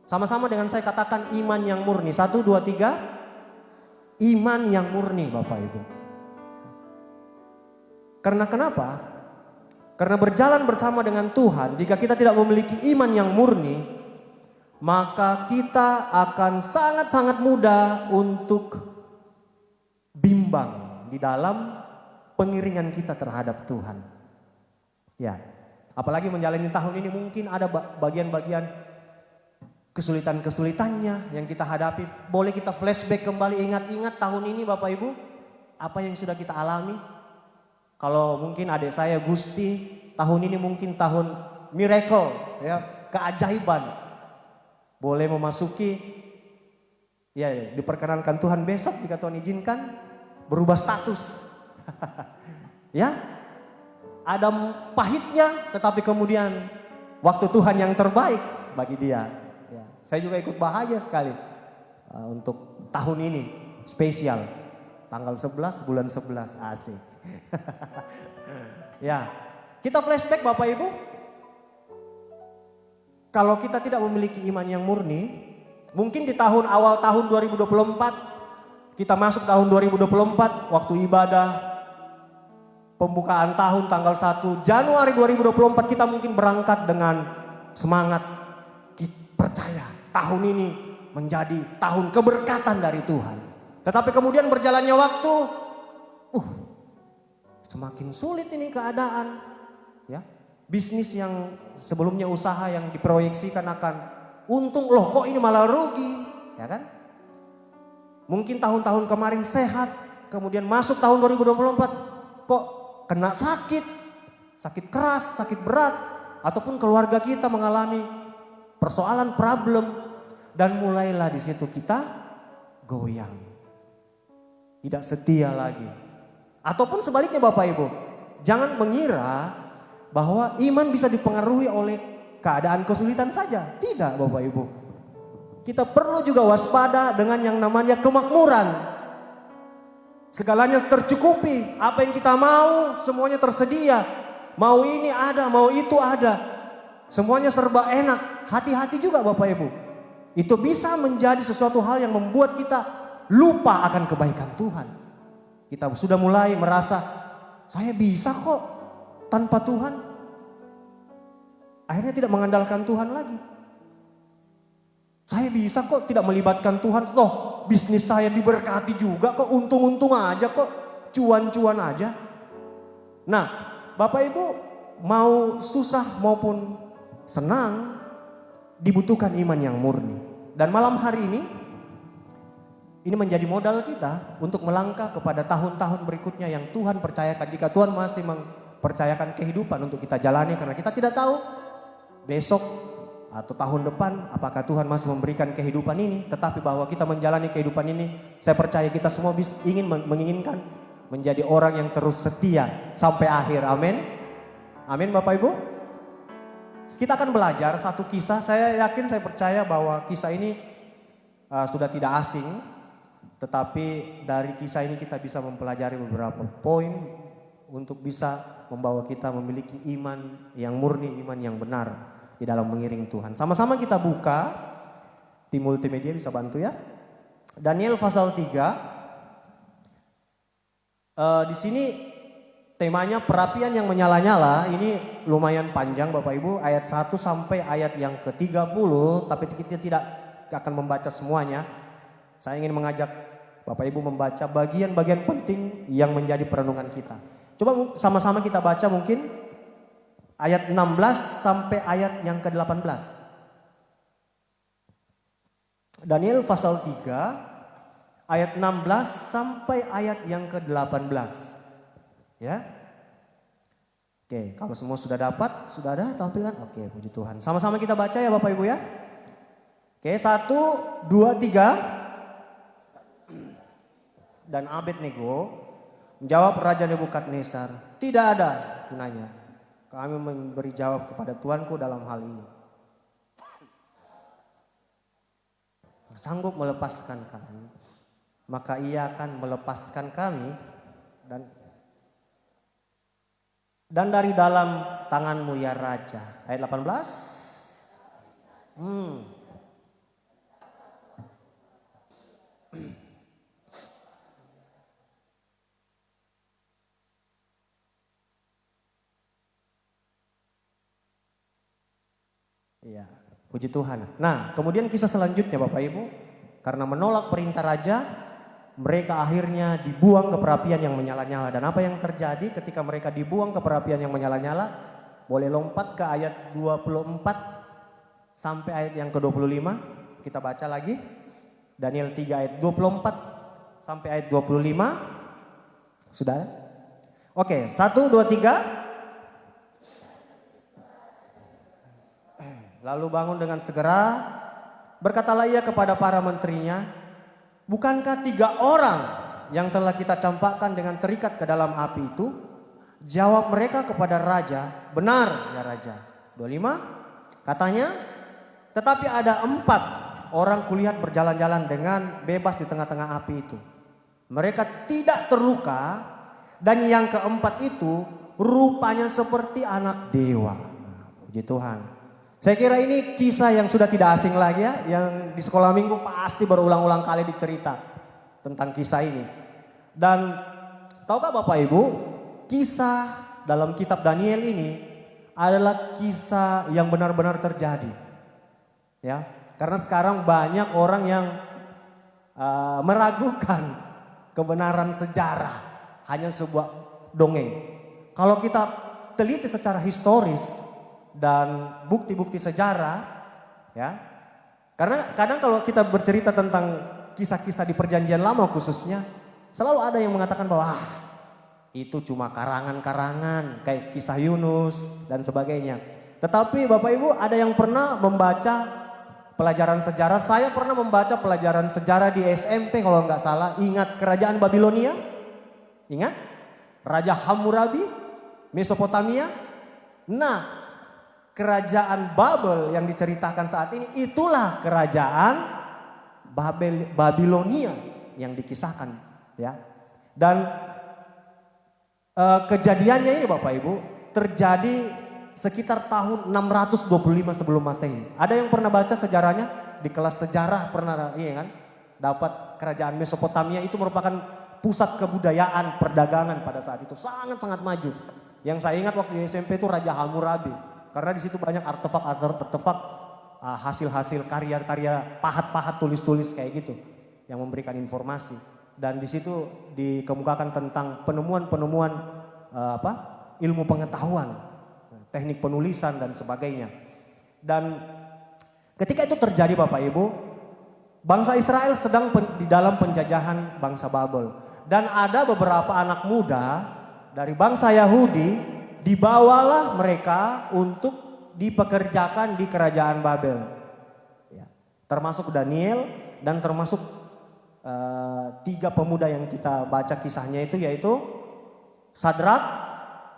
Sama-sama dengan saya katakan iman yang murni. 1, 2, 3. Iman yang murni Bapak Ibu. Karena kenapa? Karena berjalan bersama dengan Tuhan, jika kita tidak memiliki iman yang murni, maka kita akan sangat-sangat mudah untuk bimbang di dalam pengiringan kita terhadap Tuhan. Ya, apalagi menjalani tahun ini mungkin ada bagian-bagian kesulitan-kesulitannya yang kita hadapi. Boleh kita flashback kembali, ingat-ingat tahun ini Bapak Ibu, apa yang sudah kita alami. Kalau mungkin adik saya Gusti, tahun ini mungkin tahun miracle, ya, keajaiban. Boleh memasuki, ya diperkenankan Tuhan besok jika Tuhan izinkan berubah status. Ya, ada pahitnya, tetapi kemudian waktu Tuhan yang terbaik bagi dia. Ya, saya juga ikut bahagia sekali untuk tahun ini spesial, tanggal 11 bulan 11 asik. Ya, kita flashback Bapak Ibu. Kalau kita tidak memiliki iman yang murni, mungkin di awal tahun 2024, kita masuk tahun 2024, waktu ibadah pembukaan tahun tanggal 1 Januari 2024, kita mungkin berangkat dengan semangat, kita percaya tahun ini menjadi tahun keberkatan dari Tuhan. Tetapi kemudian berjalannya waktu, semakin sulit ini keadaan, ya. Bisnis yang sebelumnya usaha yang diproyeksikan akan untung, loh kok ini malah rugi, ya kan? Mungkin tahun-tahun kemarin sehat, kemudian masuk tahun 2024 kok kena sakit keras, sakit berat, ataupun keluarga kita mengalami persoalan, problem, dan mulailah di situ kita goyang, tidak setia lagi. Ataupun sebaliknya Bapak Ibu, jangan mengira bahwa iman bisa dipengaruhi oleh keadaan kesulitan saja. Tidak Bapak Ibu. Kita perlu juga waspada dengan yang namanya kemakmuran. Segalanya tercukupi, apa yang kita mau semuanya tersedia. Mau ini ada, mau itu ada. Semuanya serba enak, hati-hati juga Bapak Ibu. Itu bisa menjadi sesuatu hal yang membuat kita lupa akan kebaikan Tuhan. Kita sudah mulai merasa, saya bisa kok tanpa Tuhan. Akhirnya tidak mengandalkan Tuhan lagi. Saya bisa kok tidak melibatkan Tuhan. Loh, bisnis saya diberkati juga kok, untung-untung aja kok, cuan-cuan aja. Nah, Bapak Ibu mau susah maupun senang, dibutuhkan iman yang murni. Dan malam hari ini menjadi modal kita untuk melangkah kepada tahun-tahun berikutnya yang Tuhan percayakan. Jika Tuhan masih mempercayakan kehidupan untuk kita jalani, karena kita tidak tahu besok atau tahun depan apakah Tuhan masih memberikan kehidupan ini. Tetapi bahwa kita menjalani kehidupan ini, saya percaya kita semua menginginkan menjadi orang yang terus setia sampai akhir. Amin. Amin Bapak Ibu. Kita akan belajar satu kisah. Saya yakin, saya percaya bahwa kisah ini sudah tidak asing. Tetapi dari kisah ini kita bisa mempelajari beberapa poin untuk bisa membawa kita memiliki iman yang murni, iman yang benar di dalam mengiring Tuhan. Sama-sama kita buka, tim multimedia bisa bantu ya. Daniel pasal 3. Di sini temanya perapian yang menyala-nyala. Ini lumayan panjang Bapak Ibu, ayat 1 sampai ayat yang ke-30, tapi kita tidak akan membaca semuanya. Saya ingin mengajak Bapak Ibu membaca bagian-bagian penting yang menjadi perenungan kita. Coba sama-sama kita baca mungkin ayat 16 sampai ayat yang ke-18. Daniel pasal 3 ayat 16 sampai ayat yang ke-18. Ya. Oke, kalau semua sudah dapat, sudah ada tampilan? Oke, puji Tuhan. Sama-sama kita baca ya Bapak Ibu ya. Oke, 1, 2, 3. Dan Abednego Jawab Raja Nebukadnezar, tidak ada gunanya kami memberi jawab kepada Tuanku dalam hal ini. Sanggup melepaskan kami, maka ia akan melepaskan kami dan dari dalam tanganmu ya Raja. Ayat 18. Iya, puji Tuhan. Nah, kemudian kisah selanjutnya Bapak Ibu, karena menolak perintah raja, mereka akhirnya dibuang ke perapian yang menyala-nyala. Dan apa yang terjadi ketika mereka dibuang ke perapian yang menyala-nyala? Boleh lompat ke ayat 24 sampai ayat yang ke-25. Kita baca lagi. Daniel 3 ayat 24 sampai ayat 25. Sudah? Oke, 1, 2, 3. Lalu bangun dengan segera, berkatalah ia kepada para menterinya, bukankah 3 orang yang telah kita campakkan dengan terikat ke dalam api itu? Jawab mereka kepada raja, benar ya raja. 25, katanya, tetapi ada 4 orang kulihat berjalan-jalan dengan bebas di tengah-tengah api itu. Mereka tidak terluka dan yang keempat itu rupanya seperti anak dewa. Puji Tuhan. Saya kira ini kisah yang sudah tidak asing lagi ya, yang di sekolah minggu pasti berulang-ulang kali dicerita tentang kisah ini. Dan tahukah Bapak Ibu, kisah dalam kitab Daniel ini adalah kisah yang benar-benar terjadi. Ya, karena sekarang banyak orang yang meragukan kebenaran sejarah, hanya sebuah dongeng. Kalau kita teliti secara historis dan bukti-bukti sejarah, ya, karena kadang kalau kita bercerita tentang kisah-kisah di perjanjian lama khususnya, selalu ada yang mengatakan bahwa itu cuma karangan-karangan kayak kisah Yunus dan sebagainya. Tetapi Bapak Ibu, ada yang pernah membaca pelajaran sejarah? Saya pernah membaca pelajaran sejarah di SMP kalau nggak salah. Ingat kerajaan Babilonia? Ingat? Raja Hammurabi, Mesopotamia. Nah, kerajaan Babel yang diceritakan saat ini itulah kerajaan Babilonia yang dikisahkan, ya. Dan kejadiannya ini Bapak Ibu terjadi sekitar tahun 625 sebelum Masehi. Ada yang pernah baca sejarahnya di kelas sejarah, pernah, iya kan? Dapat kerajaan Mesopotamia itu merupakan pusat kebudayaan perdagangan pada saat itu, sangat-sangat maju. Yang saya ingat waktu di SMP itu Raja Hammurabi. Karena di situ banyak artefak hasil-hasil karya-karya pahat-pahat, tulis-tulis kayak gitu yang memberikan informasi. Dan di situ dikemukakan tentang penemuan-penemuan ilmu pengetahuan, teknik penulisan dan sebagainya. Dan ketika itu terjadi Bapak Ibu, bangsa Israel sedang di dalam penjajahan bangsa Babel. Dan ada beberapa anak muda dari bangsa Yahudi dibawalah mereka untuk dipekerjakan di kerajaan Babel, ya, termasuk Daniel dan termasuk 3 pemuda yang kita baca kisahnya itu, yaitu Sadrak,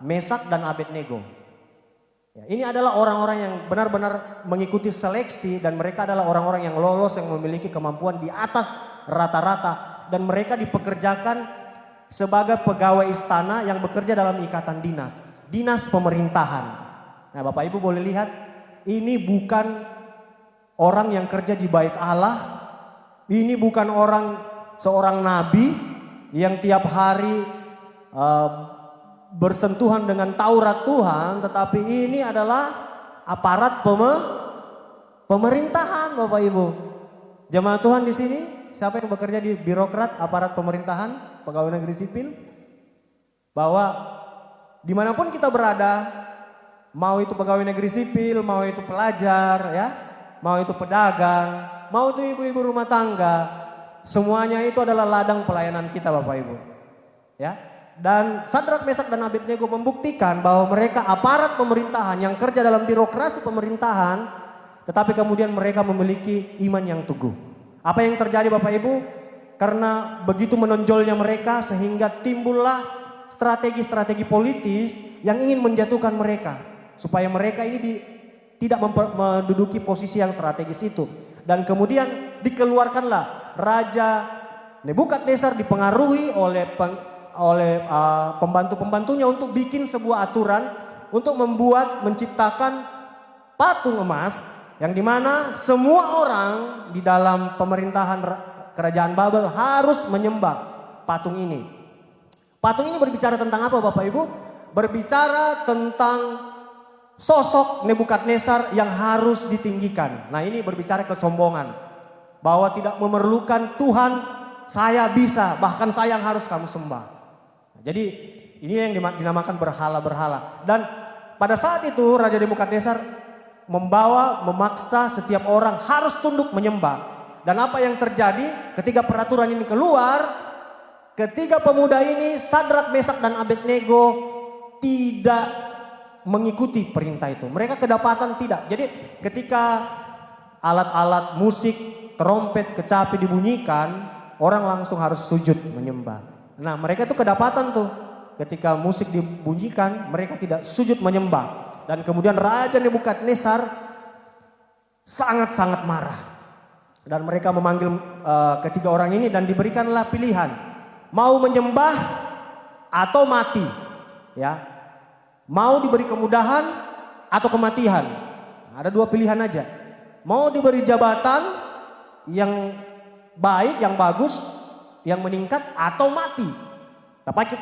Mesak dan Abednego. Ya, ini adalah orang-orang yang benar-benar mengikuti seleksi dan mereka adalah orang-orang yang lolos, yang memiliki kemampuan di atas rata-rata, dan mereka dipekerjakan sebagai pegawai istana yang bekerja dalam ikatan dinas pemerintahan. Nah, Bapak Ibu boleh lihat, ini bukan orang yang kerja di bait Allah. Ini bukan seorang nabi yang tiap hari bersentuhan dengan Taurat Tuhan, tetapi ini adalah aparat pemerintahan Bapak Ibu. Jemaat Tuhan di sini, siapa yang bekerja di birokrat, aparat pemerintahan, pegawai negeri sipil? Bahwa dimanapun kita berada, mau itu pegawai negeri sipil, mau itu pelajar, ya, mau itu pedagang, mau itu ibu-ibu rumah tangga, semuanya itu adalah ladang pelayanan kita Bapak Ibu. Ya. Dan Sadrak, Mesak dan Abednego membuktikan bahwa mereka aparat pemerintahan yang kerja dalam birokrasi pemerintahan, tetapi kemudian mereka memiliki iman yang teguh. Apa yang terjadi Bapak Ibu? karena begitu menonjolnya mereka sehingga timbullah strategi-strategi politis yang ingin menjatuhkan mereka. Supaya mereka ini tidak menduduki posisi yang strategis itu. Dan kemudian dikeluarkanlah Raja Nebukadnezar dipengaruhi oleh pembantu-pembantunya untuk bikin sebuah aturan untuk menciptakan patung emas yang dimana semua orang di dalam pemerintahan kerajaan Babel harus menyembah patung ini. Patung ini berbicara tentang apa Bapak Ibu? Berbicara tentang sosok Nebukadnezar yang harus ditinggikan. Nah ini berbicara kesombongan. Bahwa tidak memerlukan Tuhan, saya bisa, bahkan saya yang harus kamu sembah. Jadi ini yang dinamakan berhala-berhala. Dan pada saat itu Raja Nebukadnezar memaksa setiap orang harus tunduk menyembah. Dan apa yang terjadi ketika peraturan ini keluar, ketiga pemuda ini Sadrak, Mesak dan Abednego tidak mengikuti perintah itu. Mereka kedapatan tidak. Jadi ketika alat-alat musik, trompet, kecapi dibunyikan, orang langsung harus sujud menyembah. Nah mereka itu kedapatan tuh. Ketika musik dibunyikan, mereka tidak sujud menyembah. Dan kemudian Raja Nebukadnezar sangat-sangat marah. Dan mereka memanggil ketiga orang ini dan diberikanlah pilihan. Mau menyembah atau mati. Ya. Mau diberi kemudahan atau kematian. Ada dua pilihan aja. Mau diberi jabatan yang baik, yang bagus, yang meningkat atau mati.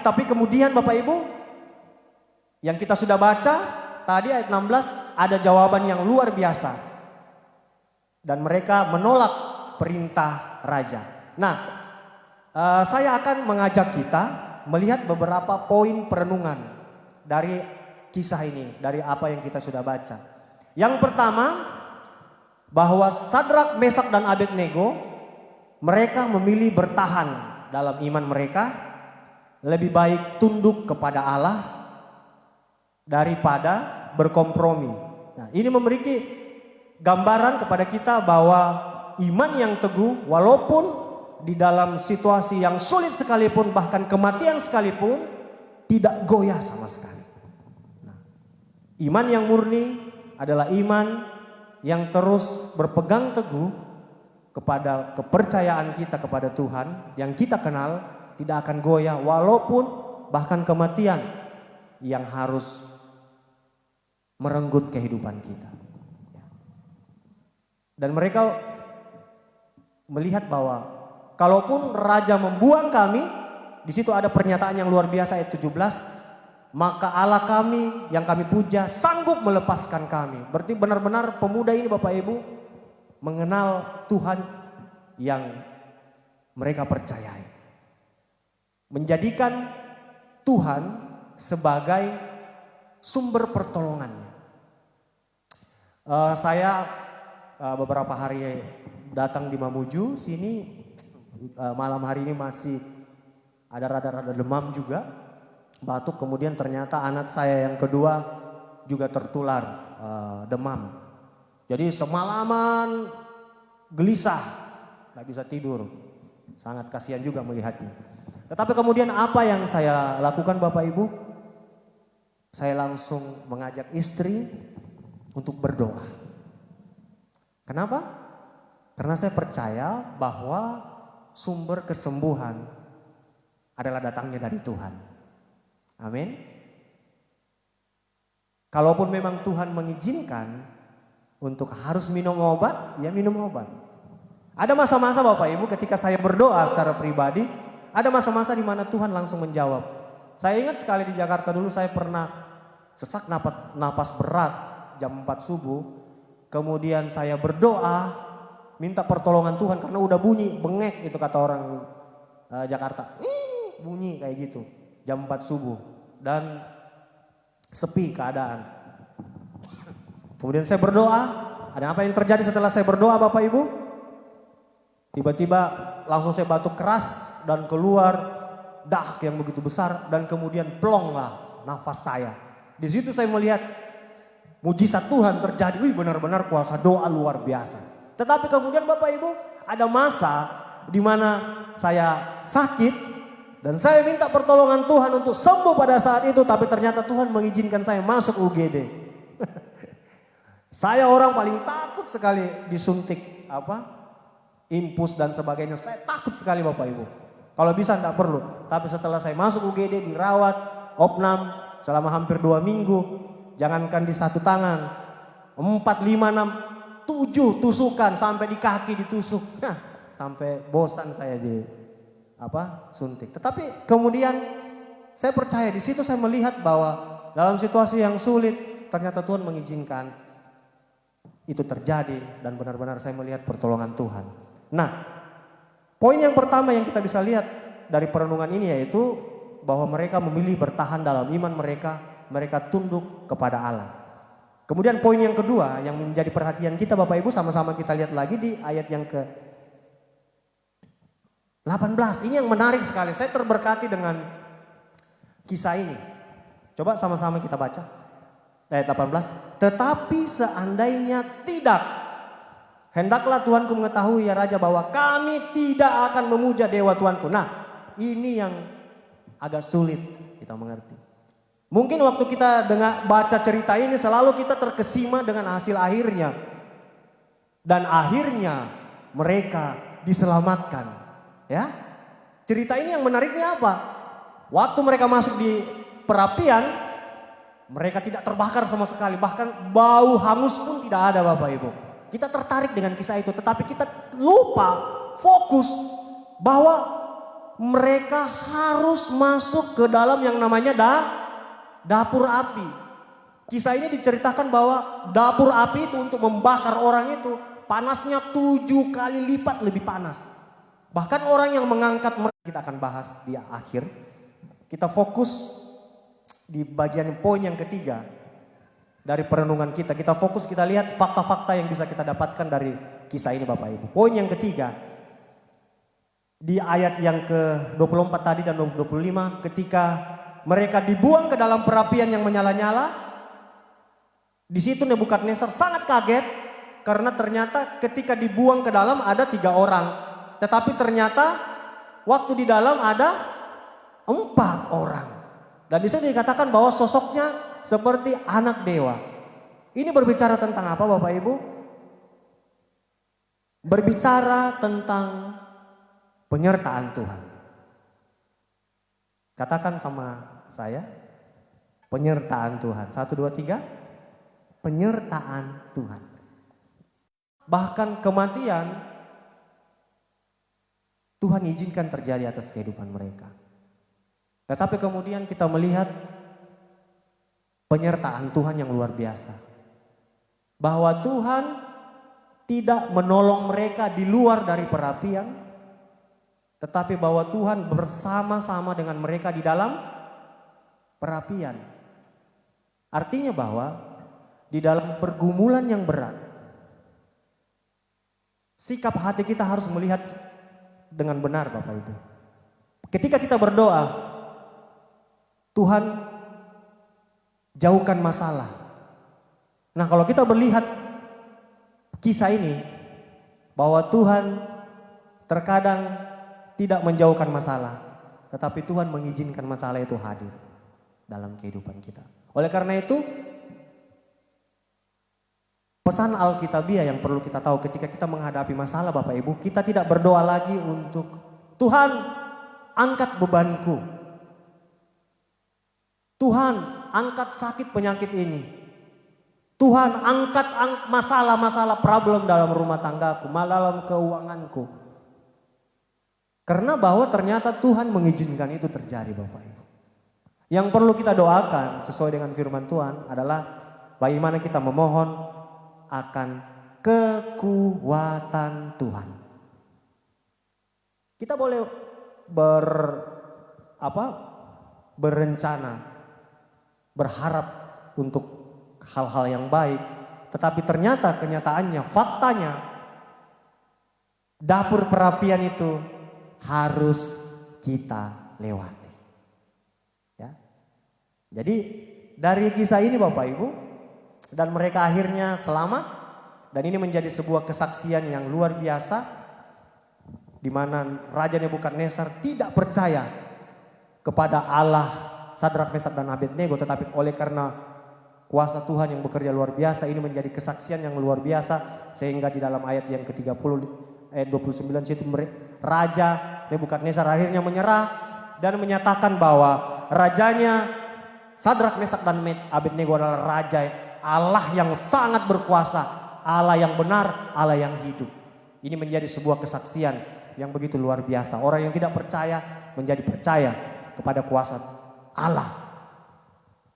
Tapi kemudian Bapak Ibu, yang kita sudah baca tadi ayat 16 ada jawaban yang luar biasa. Dan mereka menolak perintah raja. Nah, saya akan mengajak kita melihat beberapa poin perenungan dari kisah ini, dari apa yang kita sudah baca. Yang pertama, bahwa Sadrak, Mesak dan Abednego mereka memilih bertahan dalam iman mereka, lebih baik tunduk kepada Allah daripada berkompromi. Nah, ini memiliki gambaran kepada kita bahwa iman yang teguh walaupun di dalam situasi yang sulit sekalipun, bahkan kematian sekalipun, tidak goyah sama sekali. Nah, iman yang murni adalah iman yang terus berpegang teguh kepada kepercayaan kita kepada Tuhan yang kita kenal, tidak akan goyah walaupun bahkan kematian yang harus merenggut kehidupan kita. Dan mereka melihat bahwa kalaupun raja membuang kami, di situ ada pernyataan yang luar biasa ayat 17, maka Allah kami yang kami puja sanggup melepaskan kami. Berarti benar-benar pemuda ini Bapak Ibu mengenal Tuhan yang mereka percayai. Menjadikan Tuhan sebagai sumber pertolongannya. Saya beberapa hari datang di Mamuju sini, malam hari ini masih ada rada-rada demam juga, batuk, kemudian ternyata anak saya yang kedua juga tertular demam. Jadi semalaman gelisah, gak bisa tidur, sangat kasihan juga melihatnya. Tetapi kemudian apa yang saya lakukan Bapak Ibu? Saya langsung mengajak istri untuk berdoa. Kenapa? Karena saya percaya bahwa sumber kesembuhan adalah datangnya dari Tuhan. Amin. Kalaupun memang Tuhan mengizinkan untuk harus minum obat, ya minum obat. Ada masa-masa Bapak Ibu ketika saya berdoa secara pribadi, ada masa-masa di mana Tuhan langsung menjawab. Saya ingat sekali di Jakarta dulu saya pernah sesak napas berat jam 4 subuh. Kemudian saya berdoa minta pertolongan Tuhan karena udah bunyi, bengek itu kata orang Jakarta. Bunyi kayak gitu jam 4 subuh dan sepi keadaan. Kemudian saya berdoa, ada apa yang terjadi setelah saya berdoa Bapak Ibu? Tiba-tiba langsung saya batuk keras dan keluar dahak yang begitu besar dan kemudian plonglah nafas saya. Di situ saya melihat mujizat Tuhan terjadi. Wih, benar-benar kuasa doa luar biasa. Tetapi kemudian Bapak Ibu ada masa di mana saya sakit dan saya minta pertolongan Tuhan untuk sembuh pada saat itu, tapi ternyata Tuhan mengizinkan saya masuk UGD. Saya orang paling takut sekali disuntik infus dan sebagainya. Saya takut sekali Bapak Ibu. Kalau bisa tidak perlu. Tapi setelah saya masuk UGD, dirawat, opnam selama hampir 2 minggu. Jangankan di satu tangan, 4, 5, 6, 7 tusukan sampai di kaki ditusuk. Sampai bosan saya suntik. Tetapi kemudian saya percaya di situ saya melihat bahwa dalam situasi yang sulit ternyata Tuhan mengizinkan itu terjadi dan benar-benar saya melihat pertolongan Tuhan. Nah, poin yang pertama yang kita bisa lihat dari perenungan ini yaitu bahwa mereka memilih bertahan dalam iman mereka tunduk kepada Allah. Kemudian poin yang kedua yang menjadi perhatian kita Bapak Ibu, sama-sama kita lihat lagi di ayat yang ke 18. Ini yang menarik sekali. Saya terberkati dengan kisah ini. Coba sama-sama kita baca. Ayat 18. Tetapi seandainya tidak, hendaklah Tuanku mengetahui ya Raja bahwa kami tidak akan memuja dewa Tuanku. Nah, ini yang agak sulit kita mengerti. Mungkin waktu kita baca cerita ini selalu kita terkesima dengan hasil akhirnya. Dan akhirnya mereka diselamatkan. Ya, cerita ini yang menariknya apa? Waktu mereka masuk di perapian, mereka tidak terbakar sama sekali. Bahkan bau hangus pun tidak ada Bapak Ibu. Kita tertarik dengan kisah itu. Tetapi kita lupa fokus bahwa mereka harus masuk ke dalam yang namanya dapur api. Kisah ini diceritakan bahwa dapur api itu untuk membakar orang itu panasnya 7 kali lipat lebih panas. Bahkan orang yang mengangkat mereka, kita akan bahas di akhir. Kita fokus di bagian poin yang ketiga dari perenungan kita. Kita fokus, kita lihat fakta-fakta yang bisa kita dapatkan dari kisah ini Bapak Ibu. Poin yang ketiga di ayat yang ke-24 tadi dan 25, ketika mereka dibuang ke dalam perapian yang menyala-nyala, di situ Nebukadnezar sangat kaget karena ternyata ketika dibuang ke dalam ada 3 orang, tetapi ternyata waktu di dalam ada 4 orang. Dan di sini dikatakan bahwa sosoknya seperti anak dewa. Ini berbicara tentang apa Bapak Ibu? Berbicara tentang penyertaan Tuhan. Katakan sama saya, penyertaan Tuhan. 1, 2, 3. Penyertaan Tuhan. Bahkan kematian Tuhan izinkan terjadi atas kehidupan mereka. Tetapi kemudian kita melihat penyertaan Tuhan yang luar biasa. Bahwa Tuhan tidak menolong mereka di luar dari perapian, tetapi bahwa Tuhan bersama-sama dengan mereka di dalam perapian. Artinya bahwa di dalam pergumulan yang berat, sikap hati kita harus melihat dengan benar Bapak Ibu. Ketika kita berdoa, Tuhan jauhkan masalah. Nah, kalau kita melihat kisah ini, bahwa Tuhan terkadang tidak menjauhkan masalah, tetapi Tuhan mengizinkan masalah itu hadir dalam kehidupan kita. Oleh karena itu, pesan Alkitabiah yang perlu kita tahu ketika kita menghadapi masalah Bapak Ibu, kita tidak berdoa lagi untuk Tuhan angkat bebanku. Tuhan angkat sakit penyakit ini. Tuhan angkat masalah-masalah problem dalam rumah tanggaku, dalam keuanganku. Karena bahwa ternyata Tuhan mengizinkan itu terjadi Bapak Ibu. Yang perlu kita doakan sesuai dengan firman Tuhan adalah bagaimana kita memohon akan kekuatan Tuhan. Kita boleh berencana, berharap untuk hal-hal yang baik, tetapi ternyata kenyataannya, faktanya, dapur perapian itu harus kita lewati. Ya. Jadi dari kisah ini Bapak Ibu, dan mereka akhirnya selamat, dan ini menjadi sebuah kesaksian yang luar biasa di mana Raja Nebukadnezar tidak percaya kepada Allah Sadrak, Mesak dan Abednego, tetapi oleh karena kuasa Tuhan yang bekerja luar biasa, ini menjadi kesaksian yang luar biasa, sehingga di dalam ayat yang ke-30 ayat 29 situ Raja Nebukadnezar akhirnya menyerah dan menyatakan bahwa rajanya Sadrak, Mesak dan Abednego adalah raja Allah yang sangat berkuasa, Allah yang benar, Allah yang hidup. Ini menjadi sebuah kesaksian yang begitu luar biasa. Orang yang tidak percaya menjadi percaya kepada kuasa Allah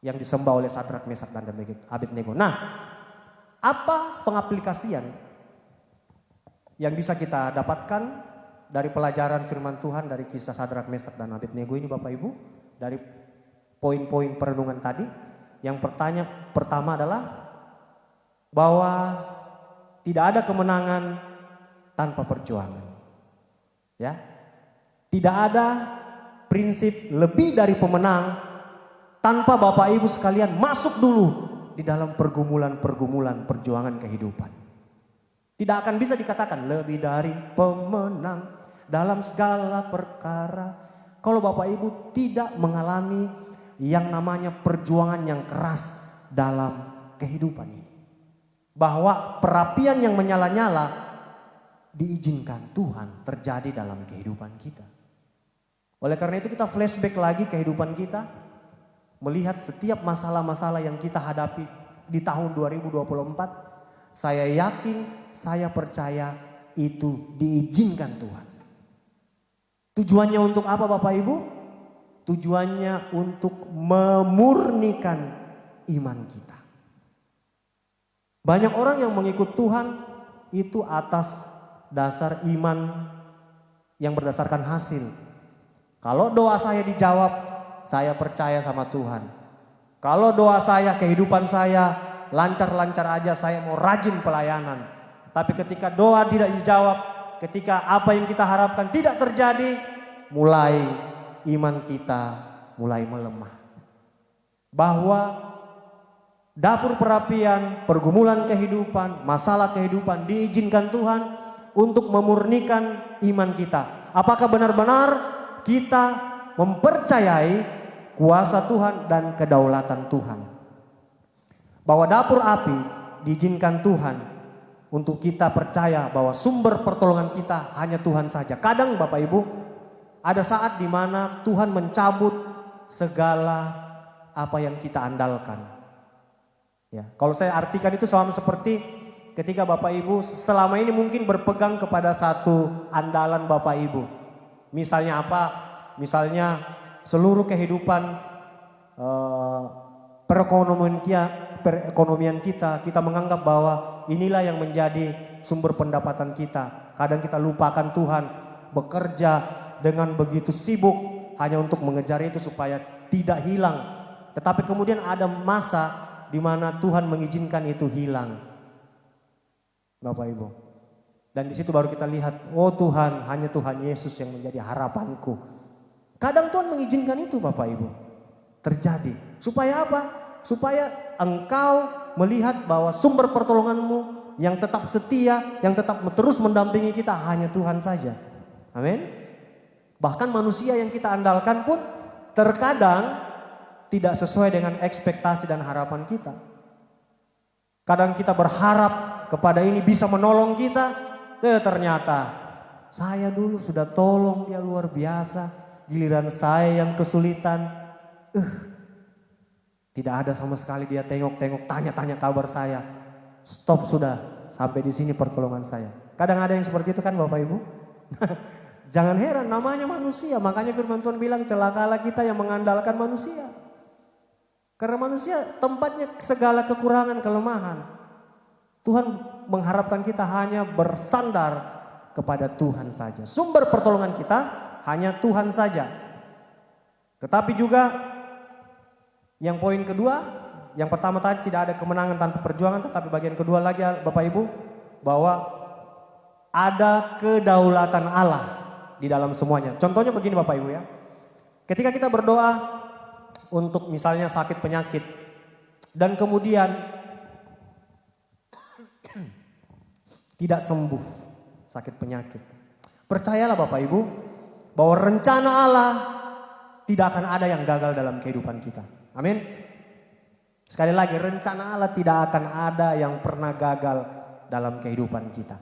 yang disembah oleh Sadrak, Mesak dan Abednego. Nah, apa pengaplikasian yang bisa kita dapatkan dari pelajaran firman Tuhan dari kisah Sadrak, Mesak dan Abednego ini Bapak Ibu? Dari poin-poin perenungan tadi. Yang pertama adalah bahwa tidak ada kemenangan tanpa perjuangan. Ya. Tidak ada prinsip lebih dari pemenang tanpa Bapak Ibu sekalian masuk dulu di dalam pergumulan-pergumulan perjuangan kehidupan. Tidak akan bisa dikatakan lebih dari pemenang dalam segala perkara kalau Bapak Ibu tidak mengalami yang namanya perjuangan yang keras dalam kehidupan ini. Bahwa perapian yang menyala-nyala diizinkan Tuhan terjadi dalam kehidupan kita. Oleh karena itu kita flashback lagi kehidupan kita, melihat setiap masalah-masalah yang kita hadapi di tahun 2024. Saya yakin, saya percaya itu diizinkan Tuhan. Tujuannya untuk apa Bapak Ibu? Tujuannya untuk memurnikan iman kita. Banyak orang yang mengikut Tuhan itu atas dasar iman yang berdasarkan hasil. Kalau doa saya dijawab, saya percaya sama Tuhan. Kalau doa saya, kehidupan saya lancar-lancar aja, saya mau rajin pelayanan. Tapi ketika doa tidak dijawab, ketika apa yang kita harapkan tidak terjadi, mulai iman kita mulai melemah. Bahwa dapur perapian, pergumulan kehidupan, masalah kehidupan diizinkan Tuhan untuk memurnikan iman kita. Apakah benar-benar kita mempercayai kuasa Tuhan dan kedaulatan Tuhan? Bahwa dapur api diizinkan Tuhan untuk kita percaya bahwa sumber pertolongan kita hanya Tuhan saja. Kadang Bapak Ibu, ada saat di mana Tuhan mencabut segala apa yang kita andalkan. Ya, kalau saya artikan itu sama seperti ketika Bapak Ibu selama ini mungkin berpegang kepada satu andalan Bapak Ibu. Misalnya apa? Misalnya seluruh kehidupan perekonomian kita menganggap bahwa inilah yang menjadi sumber pendapatan kita. Kadang kita lupakan Tuhan, bekerja dengan begitu sibuk hanya untuk mengejar itu supaya tidak hilang. Tetapi kemudian ada masa di mana Tuhan mengizinkan itu hilang. Bapak Ibu. Dan di situ baru kita lihat, oh Tuhan, hanya Tuhan Yesus yang menjadi harapanku. Kadang Tuhan mengizinkan itu Bapak Ibu terjadi. Supaya apa? Supaya engkau melihat bahwa sumber pertolonganmu yang tetap setia, yang tetap terus mendampingi kita hanya Tuhan saja. Amin. Bahkan manusia yang kita andalkan pun terkadang tidak sesuai dengan ekspektasi dan harapan kita. Kadang kita berharap kepada ini bisa menolong kita, ternyata saya dulu sudah tolong dia luar biasa, giliran saya yang kesulitan, tidak ada sama sekali dia tengok-tengok, tanya-tanya kabar saya. Stop sudah, sampai di sini pertolongan saya. Kadang ada yang seperti itu kan Bapak Ibu. Jangan heran, namanya manusia. Makanya firman Tuhan bilang celakalah kita yang mengandalkan manusia. Karena manusia tempatnya segala kekurangan, kelemahan. Tuhan mengharapkan kita hanya bersandar kepada Tuhan saja. Sumber pertolongan kita hanya Tuhan saja. Tetapi juga yang poin kedua, yang pertama tadi tidak ada kemenangan tanpa perjuangan, tetapi bagian kedua lagi Bapak Ibu, bahwa ada kedaulatan Allah di dalam semuanya. Contohnya begini Bapak Ibu ya. Ketika kita berdoa untuk misalnya sakit penyakit dan kemudian tidak sembuh sakit penyakit. Percayalah Bapak Ibu, bahwa rencana Allah tidak akan ada yang gagal dalam kehidupan kita. Amin. Sekali lagi, rencana Allah tidak akan ada yang pernah gagal dalam kehidupan kita.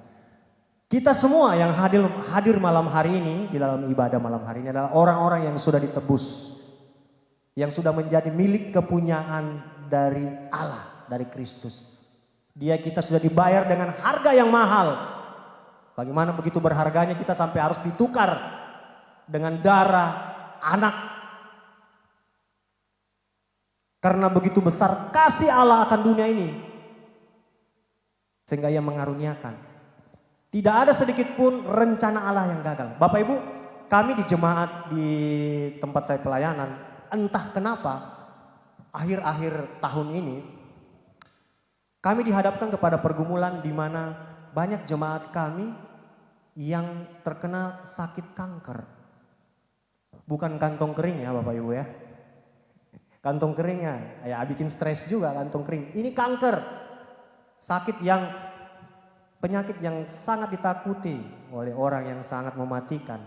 Kita semua yang hadir malam hari ini, di dalam ibadah malam hari ini adalah orang-orang yang sudah ditebus. Yang sudah menjadi milik kepunyaan dari Allah, dari Kristus. Kita sudah dibayar dengan harga yang mahal. Bagaimana begitu berharganya kita sampai harus ditukar dengan darah anak. Karena begitu besar kasih Allah akan dunia ini. Sehingga ia mengaruniakan. Tidak ada sedikit pun rencana Allah yang gagal. Bapak Ibu, kami di jemaat di tempat saya pelayanan, entah kenapa akhir-akhir tahun ini kami dihadapkan kepada pergumulan di mana banyak jemaat kami yang terkena sakit kanker. Bukan kantong kering ya Bapak Ibu ya. Kantong keringnya ya bikin stres juga kantong kering. Ini kanker. Sakit yang penyakit yang sangat ditakuti oleh orang yang sangat mematikan.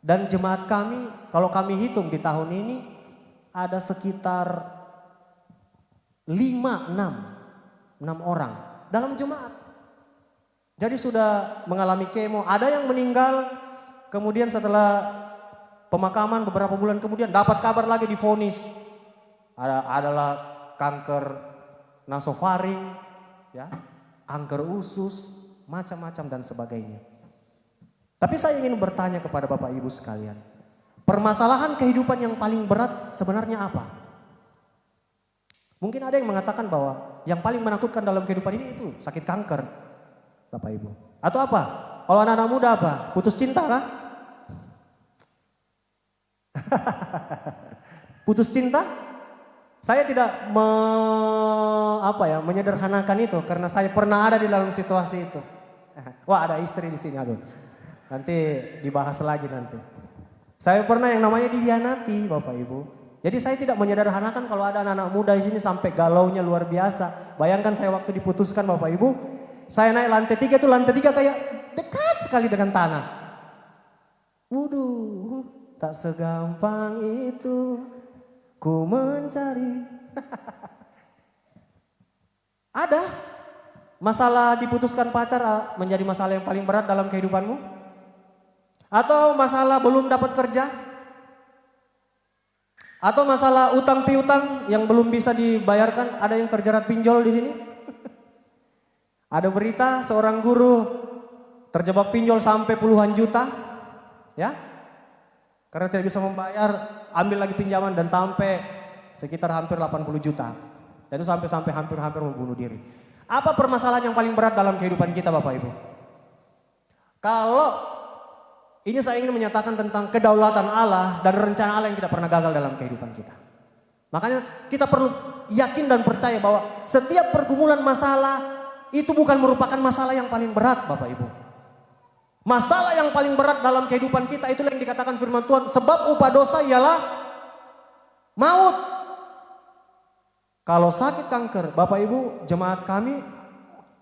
Dan jemaat kami kalau kami hitung di tahun ini ada sekitar 5-6 orang dalam jemaat. Jadi sudah mengalami kemo, ada yang meninggal, kemudian setelah pemakaman beberapa bulan kemudian dapat kabar lagi divonis adalah kanker nasofaring, ya, kanker usus, macam-macam dan sebagainya. Tapi saya ingin bertanya kepada Bapak Ibu sekalian, permasalahan kehidupan yang paling berat sebenarnya apa? Mungkin ada yang mengatakan bahwa yang paling menakutkan dalam kehidupan ini itu sakit kanker, Bapak Ibu. Atau apa? Kalau anak-anak muda apa? Putus cinta kah? Putus cinta? Saya tidak menyederhanakan itu karena saya pernah ada di dalam situasi itu. Wah, ada istri di sini, aduh. Nanti dibahas lagi nanti. Saya pernah yang namanya dihianati, Bapak Ibu. Jadi saya tidak menyederhanakan kalau ada anak-anak muda di sini sampai galaunya luar biasa. Bayangkan saya waktu diputuskan Bapak Ibu, saya naik lantai 3 itu lantai 3 kayak dekat sekali dengan tanah. Waduh, tak segampang itu ku mencari. Ada masalah diputuskan pacar menjadi masalah yang paling berat dalam kehidupanmu? Atau masalah belum dapat kerja? Atau masalah utang piutang yang belum bisa dibayarkan? Ada yang terjerat pinjol di sini? Ada berita seorang guru terjebak pinjol sampai puluhan juta, ya? Karena tidak bisa membayar, ambil lagi pinjaman dan sampai sekitar hampir 80 juta. Dan itu sampai hampir membunuh diri. Apa permasalahan yang paling berat dalam kehidupan kita Bapak Ibu? Kalau ini saya ingin menyatakan tentang kedaulatan Allah dan rencana Allah yang tidak pernah gagal dalam kehidupan kita. Makanya kita perlu yakin dan percaya bahwa setiap pergumulan masalah itu bukan merupakan masalah yang paling berat Bapak Ibu. Masalah yang paling berat dalam kehidupan kita itulah yang dikatakan firman Tuhan. Sebab upah dosa ialah maut. Kalau sakit kanker, Bapak Ibu jemaat kami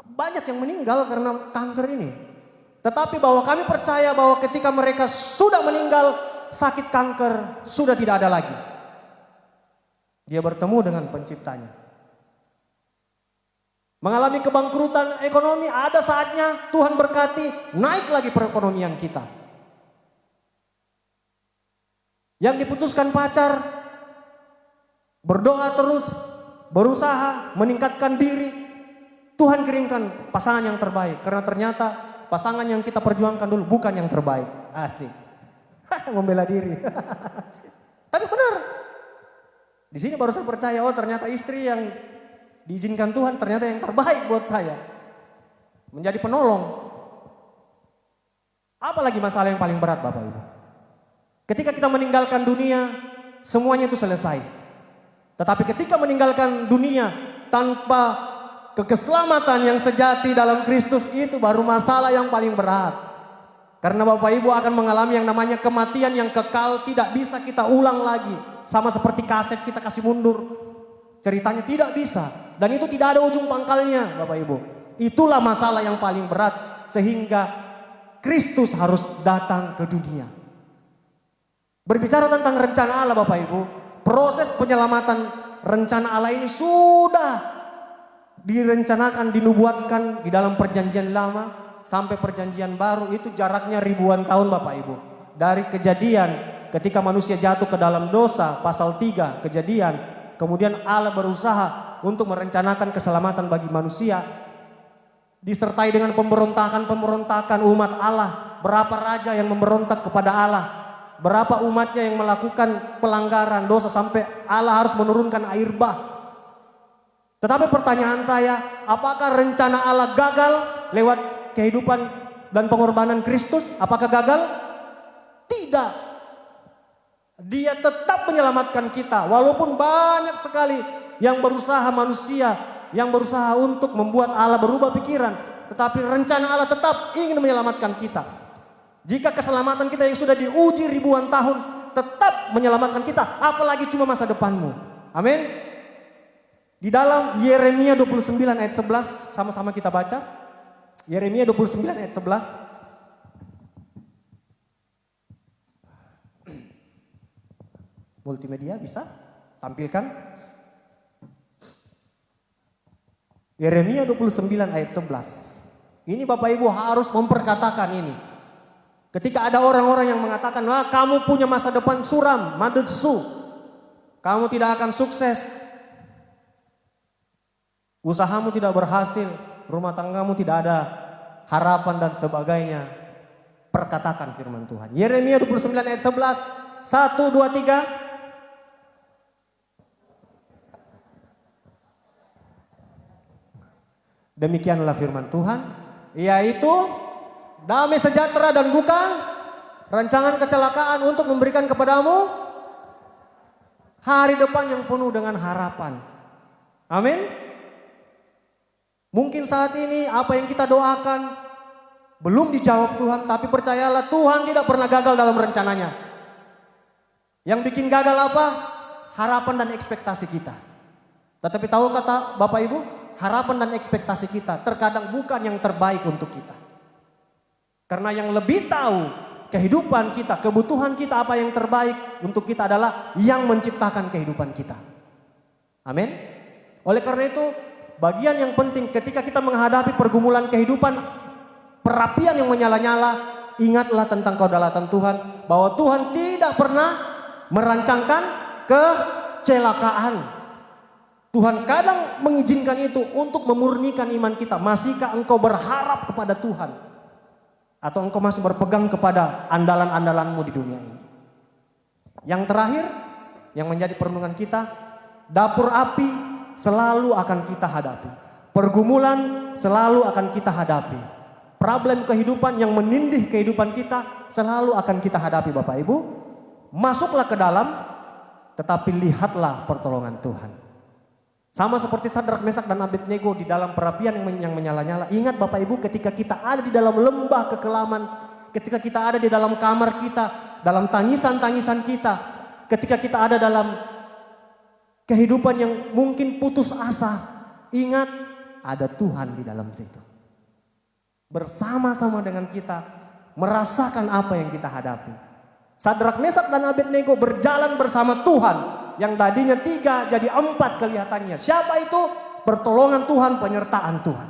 banyak yang meninggal karena kanker ini. Tetapi bahwa kami percaya bahwa ketika mereka sudah meninggal, sakit kanker sudah tidak ada lagi. Dia bertemu dengan penciptanya. Mengalami kebangkrutan ekonomi, ada saatnya Tuhan berkati, naik lagi perekonomian kita. Yang diputuskan pacar, berdoa terus, berusaha, meningkatkan diri. Tuhan kirimkan pasangan yang terbaik. Karena ternyata pasangan yang kita perjuangkan dulu bukan yang terbaik. Asik. Membela diri. Tapi benar. Di sini baru saya percaya, oh ternyata istri yang diizinkan Tuhan ternyata yang terbaik buat saya. Menjadi penolong. Apalagi masalah yang paling berat Bapak Ibu. Ketika kita meninggalkan dunia, semuanya itu selesai. Tetapi ketika meninggalkan dunia tanpa keselamatan yang sejati dalam Kristus, itu baru masalah yang paling berat. Karena Bapak Ibu akan mengalami yang namanya kematian yang kekal, tidak bisa kita ulang lagi. Sama seperti kaset kita kasih mundur. Ceritanya tidak bisa. Dan itu tidak ada ujung pangkalnya Bapak Ibu. Itulah masalah yang paling berat. Sehingga Kristus harus datang ke dunia. Berbicara tentang rencana Allah Bapak Ibu, proses penyelamatan rencana Allah ini sudah direncanakan, dinubuatkan di dalam perjanjian lama sampai perjanjian baru, itu jaraknya ribuan tahun Bapak Ibu. Dari Kejadian ketika manusia jatuh ke dalam dosa, pasal 3 Kejadian, kemudian Allah berusaha untuk merencanakan keselamatan bagi manusia, disertai dengan pemberontakan umat Allah. Berapa raja yang memberontak kepada Allah, berapa umatnya yang melakukan pelanggaran dosa sampai Allah harus menurunkan air bah. Tetapi pertanyaan saya, apakah rencana Allah gagal lewat kehidupan dan pengorbanan Kristus? Apakah gagal? Tidak. Dia tetap menyelamatkan kita walaupun banyak sekali yang berusaha manusia, yang berusaha untuk membuat Allah berubah pikiran. Tetapi rencana Allah tetap ingin menyelamatkan kita. Jika keselamatan kita yang sudah diuji ribuan tahun tetap menyelamatkan kita, apalagi cuma masa depanmu. Amin. Di dalam Yeremia 29 ayat 11 sama-sama kita baca. Yeremia 29 ayat 11. Multimedia bisa tampilkan. Yeremia 29 ayat 11. Ini Bapak Ibu harus memperkatakan ini. Ketika ada orang-orang yang mengatakan, "Wah, kamu punya masa depan suram, madetsu. Kamu tidak akan sukses. Usahamu tidak berhasil, rumah tanggamu tidak ada harapan dan sebagainya." Perkatakan firman Tuhan. Yeremia 29 ayat 11. 1, 2, 3. Demikianlah firman Tuhan, yaitu damai sejahtera dan bukan rancangan kecelakaan untuk memberikan kepadamu hari depan yang penuh dengan harapan. Amin. Mungkin saat ini apa yang kita doakan belum dijawab Tuhan, tapi percayalah Tuhan tidak pernah gagal dalam rencananya. Yang bikin gagal apa? Harapan dan ekspektasi kita. Tetapi tahu kata Bapak Ibu, harapan dan ekspektasi kita terkadang bukan yang terbaik untuk kita. Karena yang lebih tahu kehidupan kita, kebutuhan kita, apa yang terbaik untuk kita adalah yang menciptakan kehidupan kita. Amin. Oleh karena itu, bagian yang penting ketika kita menghadapi pergumulan kehidupan, perapian yang menyala-nyala, ingatlah tentang kedaulatan Tuhan, bahwa Tuhan tidak pernah merancangkan kecelakaan. Tuhan kadang mengizinkan itu untuk memurnikan iman kita. Masihkah engkau berharap kepada Tuhan? Atau engkau masih berpegang kepada andalan-andalanmu di dunia ini? Yang terakhir, yang menjadi perenungan kita, dapur api selalu akan kita hadapi. Pergumulan selalu akan kita hadapi. Problem kehidupan yang menindih kehidupan kita selalu akan kita hadapi Bapak Ibu. Masuklah ke dalam, tetapi lihatlah pertolongan Tuhan. Sama seperti Sadrak, Mesak dan Abednego di dalam perapian yang menyala-nyala. Ingat Bapak Ibu, ketika kita ada di dalam lembah kekelaman, ketika kita ada di dalam kamar kita, dalam tangisan-tangisan kita, ketika kita ada dalam kehidupan yang mungkin putus asa, ingat ada Tuhan di dalam situ. Bersama-sama dengan kita merasakan apa yang kita hadapi. Sadrak, Mesak dan Abednego berjalan bersama Tuhan. Yang tadinya 3 jadi 4 kelihatannya. Siapa itu? Pertolongan Tuhan, penyertaan Tuhan.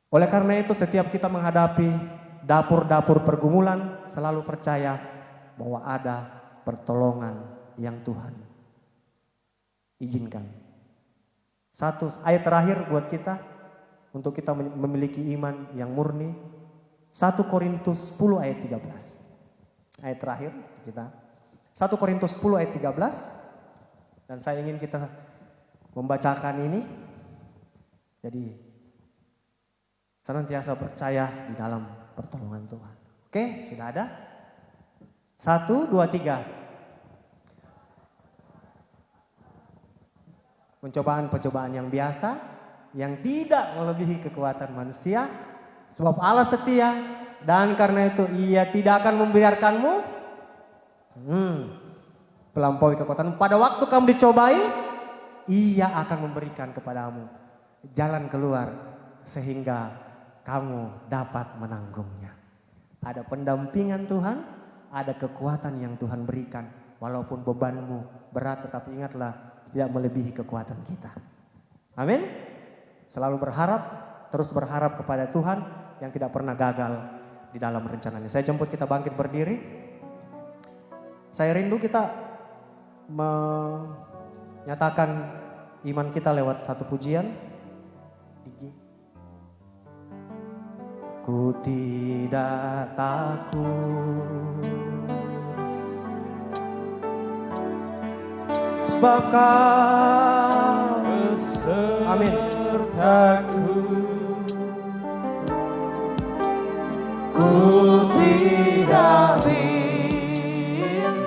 Oleh karena itu setiap kita menghadapi dapur-dapur pergumulan, selalu percaya bahwa ada pertolongan yang Tuhan izinkan. Satu ayat terakhir buat kita, untuk kita memiliki iman yang murni. 1 Korintus 10 ayat 13. Ayat terakhir kita. 1 Korintus 10 ayat 13. Dan saya ingin kita membacakan ini. Jadi senantiasa percaya di dalam pertolongan Tuhan. Oke, sudah ada? 1, 2, 3. Pencobaan-pencobaan yang biasa, yang tidak melebihi kekuatan manusia. Sebab Allah setia, dan karena itu Ia tidak akan membiarkanmu melampaui kekuatan. Pada waktu kamu dicobai, Ia akan memberikan kepadamu jalan keluar sehingga kamu dapat menanggungnya. Ada pendampingan Tuhan, ada kekuatan yang Tuhan berikan. Walaupun bebanmu berat, tetapi ingatlah tidak melebihi kekuatan kita. Amin. Selalu berharap, terus berharap kepada Tuhan yang tidak pernah gagal di dalam rencananya. Saya jemput kita bangkit berdiri. Saya rindu kita menyatakan iman kita lewat satu pujian. Ku tidak takut, sebab Kau besertaku. Ku tidak bimbang,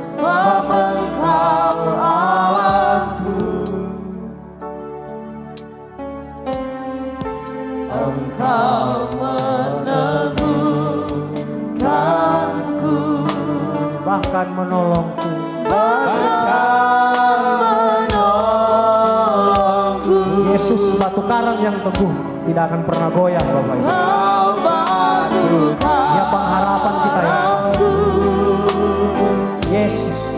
sebab Engkau Allahku. Engkau meneguhkanku, bahkan menolongku. Yesus batu karang yang teguh, tidak akan pernah goyah Bapak Ibu. Dia pengharapan kita ya. Yesus.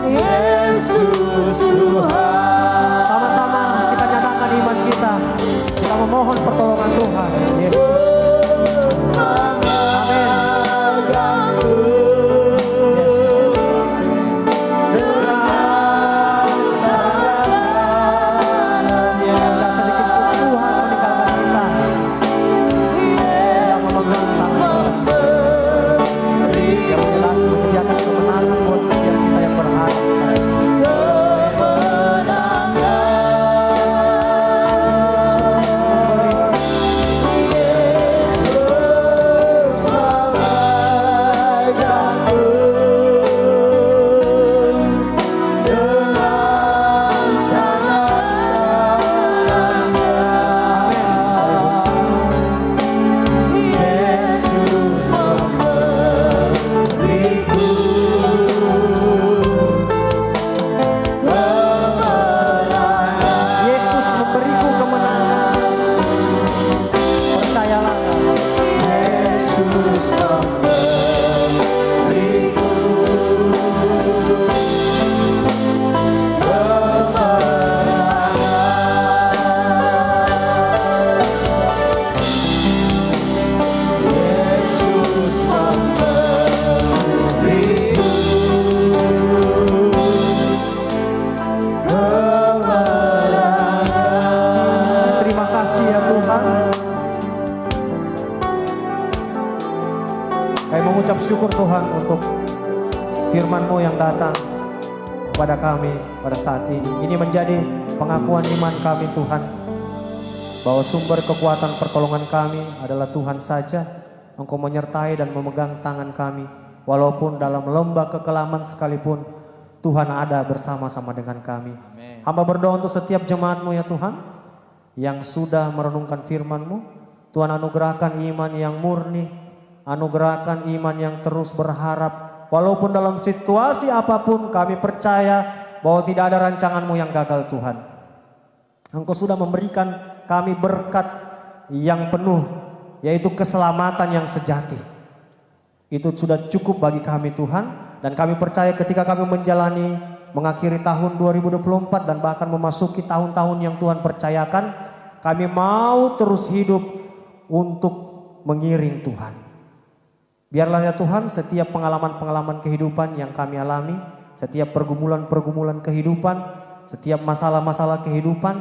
Yesus Tuhan. Sama-sama kita nyatakan iman kita. Kita memohon pertolongan Tuhan. Yesus. Mengucap syukur Tuhan untuk firman-Mu yang datang kepada kami pada saat ini. Ini menjadi pengakuan iman kami Tuhan, bahwa sumber kekuatan pertolongan kami adalah Tuhan saja. Engkau menyertai dan memegang tangan kami. Walaupun dalam lembah kekelaman sekalipun, Tuhan ada bersama-sama dengan kami. Amen. Hamba berdoa untuk setiap jemaat-Mu ya Tuhan, yang sudah merenungkan firman-Mu. Tuhan anugerahkan iman yang murni, anugerahkan iman yang terus berharap. Walaupun dalam situasi apapun kami percaya bahwa tidak ada rancangan-Mu yang gagal Tuhan. Engkau sudah memberikan kami berkat yang penuh, yaitu keselamatan yang sejati. Itu sudah cukup bagi kami Tuhan. Dan kami percaya ketika kami mengakhiri tahun 2024 dan bahkan memasuki tahun-tahun yang Tuhan percayakan, kami mau terus hidup untuk mengiring Tuhan. Biarlah ya Tuhan, setiap pengalaman-pengalaman kehidupan yang kami alami, setiap pergumulan-pergumulan kehidupan, setiap masalah-masalah kehidupan,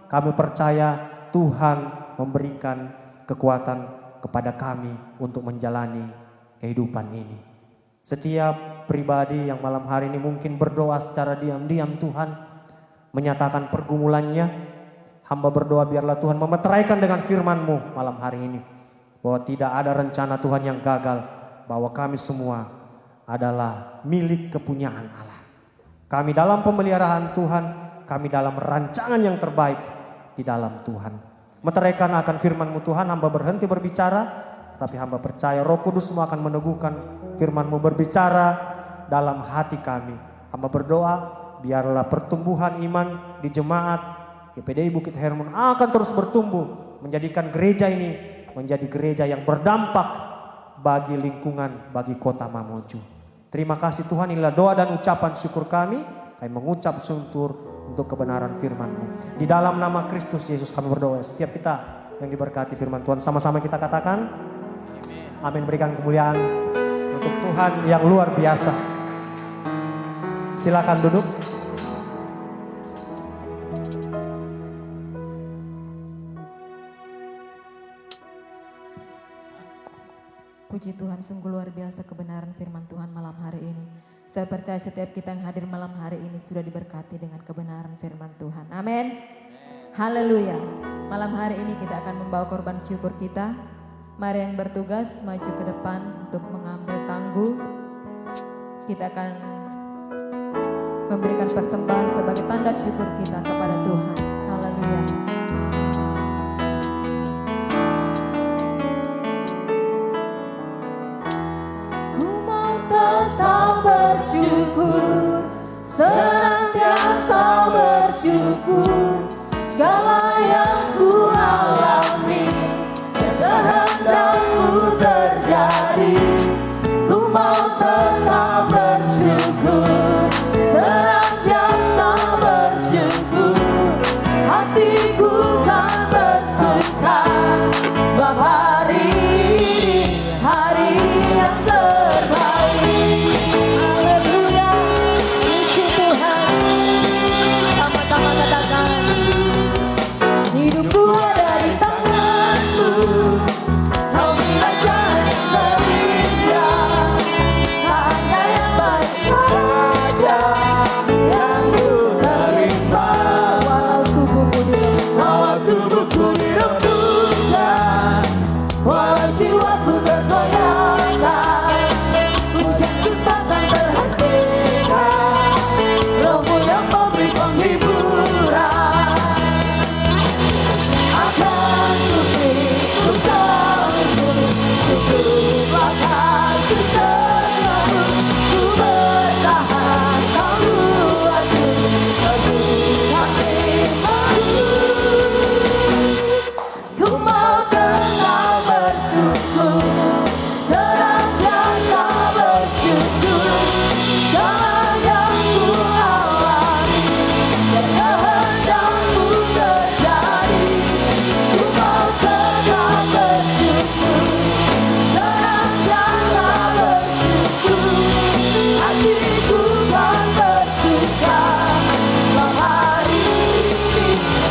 kami percaya Tuhan memberikan kekuatan kepada kami untuk menjalani kehidupan ini. Setiap pribadi yang malam hari ini mungkin berdoa secara diam-diam Tuhan, menyatakan pergumulannya, hamba berdoa biarlah Tuhan memeteraikan dengan firman-Mu malam hari ini, bahwa tidak ada rencana Tuhan yang gagal, bahwa kami semua adalah milik kepunyaan Allah. Kami dalam pemeliharaan Tuhan, kami dalam rancangan yang terbaik di dalam Tuhan. Meteraikan akan firman-Mu Tuhan, hamba berhenti berbicara, tapi hamba percaya Roh Kudus-Mu akan meneguhkan firman-Mu berbicara dalam hati kami. Hamba berdoa biarlah pertumbuhan iman di jemaat GPDI Bukit Hermon akan terus bertumbuh, menjadikan gereja ini menjadi gereja yang berdampak bagi lingkungan, bagi kota Mamuju. Terima kasih Tuhan, inilah doa dan ucapan syukur kami. Kami mengucap syukur untuk kebenaran firman-Mu. Di dalam nama Kristus Yesus kami berdoa. Setiap kita yang diberkati firman Tuhan, sama-sama kita katakan amin. Berikan kemuliaan untuk Tuhan yang luar biasa. Silakan duduk. Puji Tuhan, sungguh luar biasa kebenaran firman Tuhan malam hari ini. Saya percaya setiap kita yang hadir malam hari ini sudah diberkati dengan kebenaran firman Tuhan. Amin. Haleluya. Malam hari ini kita akan membawa korban syukur kita. Mari yang bertugas maju ke depan untuk mengambil tangguh. Kita akan memberikan persembahan sebagai tanda syukur kita kepada Tuhan. Haleluya. Bersyukur, senantiasa bersyukur, segala yang ku alami dan kehendakmu terjadi. Ku mau tetap bersyukur, senantiasa bersyukur, hatiku kan bersuka, sebab hari ini hari yang terbaik. Hidupku ada di tangan-Mu, Kau bilang jalan yang terindah, hanya yang baik saja yang ku terima. Walau tubuhku dirembukan, walau jiwaku tergoyahkan, pujianku takkan terhentikan, Roh-Mu yang memberi penghiburan. Hari ini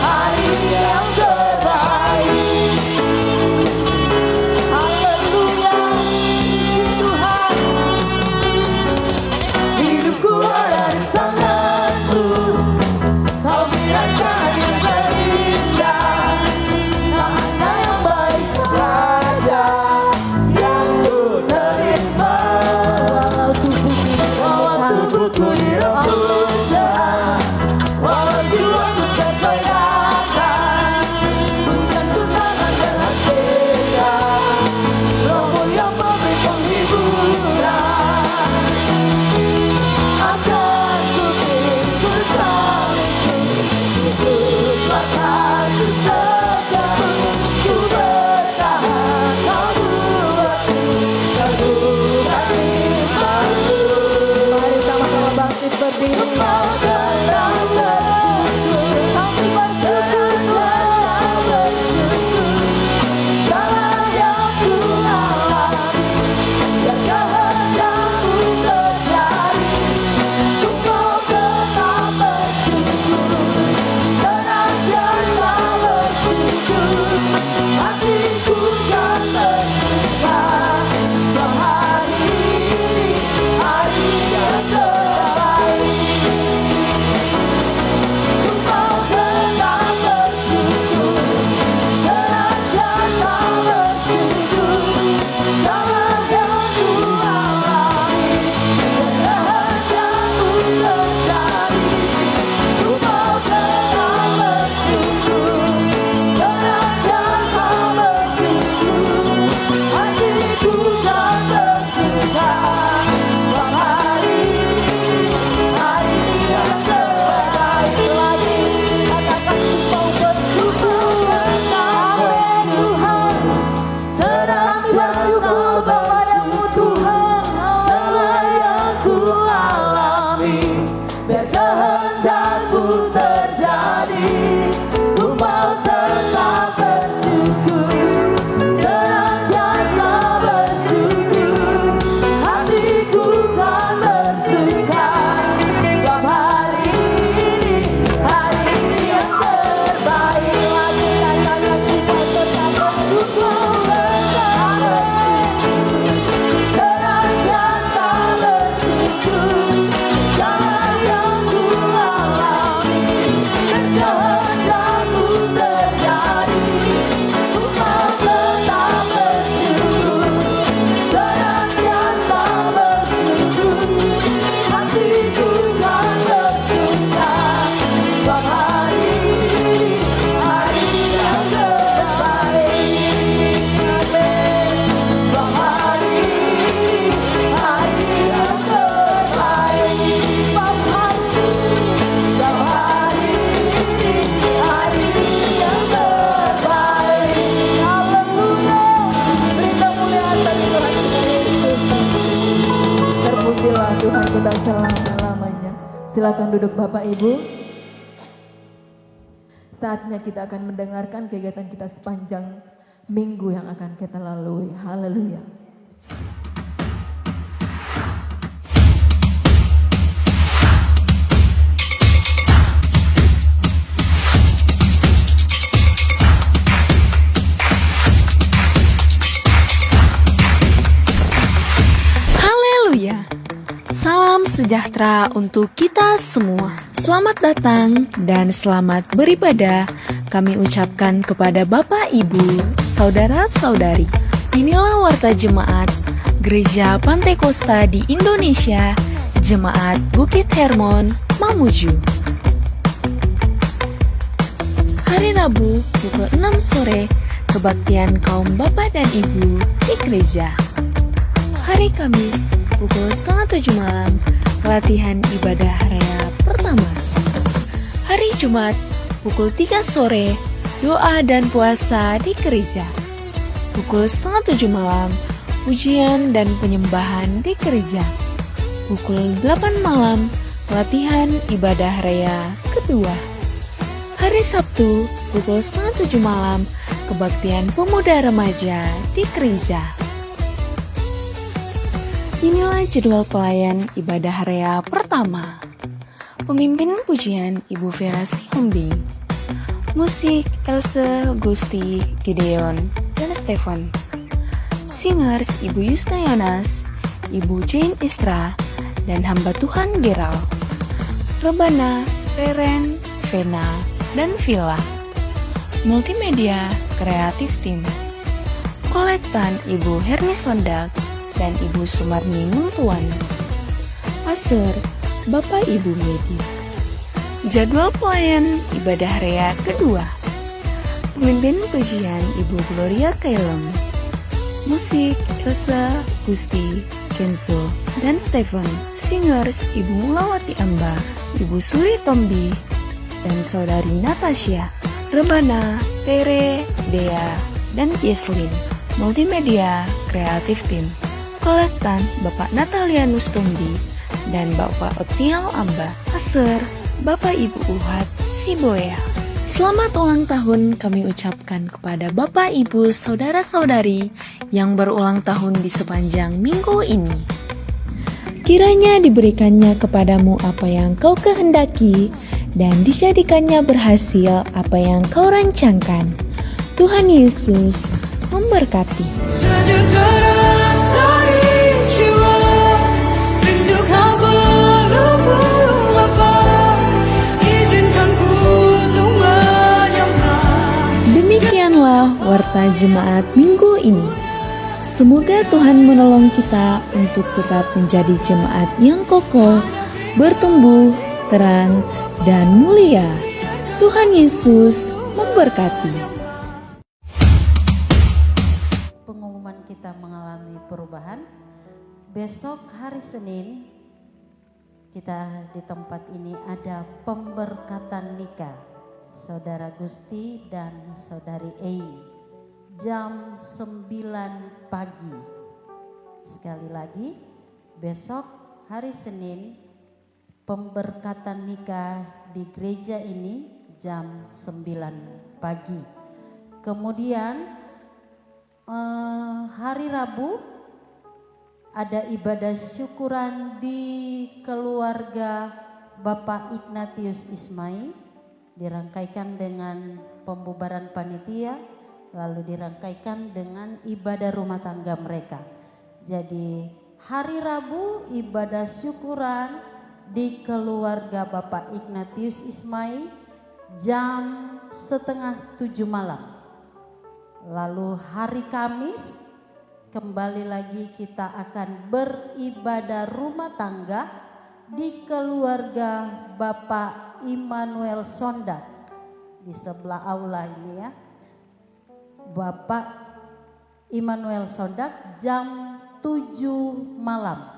hari yang terbaik. Tuhan kita selama-lamanya. Silakan duduk Bapak Ibu. Saatnya kita akan mendengarkan kegiatan kita sepanjang minggu yang akan kita lalui. Haleluya. Haleluya. Salam sejahtera untuk kita semua. Selamat datang dan selamat beribadah kami ucapkan kepada Bapak, Ibu, Saudara-saudari. Inilah Warta Jemaat Gereja Pantekosta di Indonesia, Jemaat Bukit Hermon, Mamuju. Hari Rabu pukul 6 sore, kebaktian kaum Bapak dan Ibu di gereja. Hari Kamis pukul setengah 7 malam, latihan ibadah raya pertama. Hari Jumat pukul 3 sore, doa dan puasa di gereja. Pukul setengah 7 malam, ujian dan penyembahan di gereja. Pukul 8 malam, latihan ibadah raya kedua. Hari Sabtu pukul setengah 7 malam, kebaktian pemuda remaja di gereja. Inilah jadwal pelayan ibadah raya pertama. Pemimpin pujian Ibu Vera Sihombing. Musik Else, Gusti, Gideon, dan Stefan. Singers Ibu Yusna Yonas, Ibu Jane Istra, dan hamba Tuhan Geral. Rebana, Reren, Vena, dan Villa. Multimedia Kreatif Tim. Kolektan Ibu Herni Sondak dan Ibu Sumarni Muntuan. Aser, Bapak Ibu Medi. Jadwal pelayan ibadah raya kedua. Pemimpin pujian Ibu Gloria Kailem. Musik Elsa, Gusti, Kenzo, dan Stephen. Singers Ibu Mulawati Amba, Ibu Suri Tombi, dan Saudari Natasha. Rebana, Tere, Dea, dan Yeslin. Multimedia Kreatif Tim. Kolektan Bapak Natalianus Tumbi dan Bapak Otniel Amba. Aser, Bapak Ibu Uhat Siboya. Selamat ulang tahun kami ucapkan kepada Bapak Ibu Saudara-saudari yang berulang tahun di sepanjang minggu ini. Kiranya diberikannya kepadamu apa yang kau kehendaki dan dijadikannya berhasil apa yang kau rancangkan. Tuhan Yesus memberkati. Demikianlah Warta Jemaat minggu ini. Semoga Tuhan menolong kita untuk tetap menjadi jemaat yang kokoh, bertumbuh, terang, dan mulia. Tuhan Yesus memberkati. Pengumuman kita mengalami perubahan. Besok hari Senin kita di tempat ini ada pemberkatan nikah Saudara Gusti dan Saudari Ein jam 9 pagi. Sekali lagi, besok hari Senin pemberkatan nikah di gereja ini jam 9 pagi. Kemudian hari Rabu ada ibadah syukuran di keluarga Bapak Ignatius Ismai, dirangkaikan dengan pembubaran panitia, lalu dirangkaikan dengan ibadah rumah tangga mereka. Jadi hari Rabu ibadah syukuran di keluarga Bapak Ignatius Ismai jam 6:30 malam. Lalu hari Kamis kembali lagi kita akan beribadah rumah tangga di keluarga Bapak Immanuel Sondak di sebelah aula ini ya. Bapak Immanuel Sondak jam 7 malam.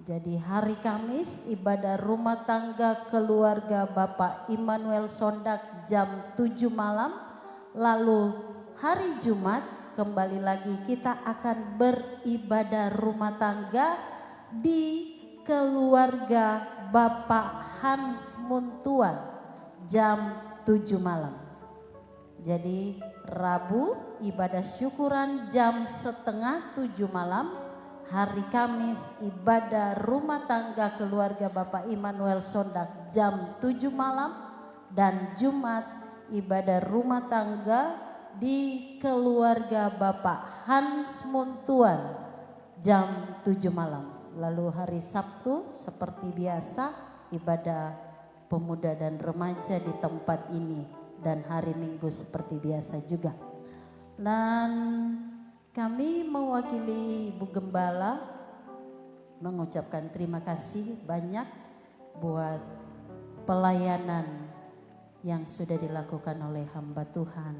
Jadi hari Kamis ibadah rumah tangga keluarga Bapak Immanuel Sondak jam 7 malam. Lalu hari Jumat kembali lagi kita akan beribadah rumah tangga di keluarga Bapak Hans Muntuan jam 7 malam. Jadi Rabu ibadah syukuran jam setengah 7 malam. Hari Kamis ibadah rumah tangga keluarga Bapak Immanuel Sondak jam 7 malam. Dan Jumat ibadah rumah tangga di keluarga Bapak Hans Muntuan jam 7 malam. Lalu hari Sabtu seperti biasa ibadah pemuda dan remaja di tempat ini. Dan hari Minggu seperti biasa juga. Dan kami mewakili Ibu Gembala mengucapkan terima kasih banyak buat pelayanan yang sudah dilakukan oleh hamba Tuhan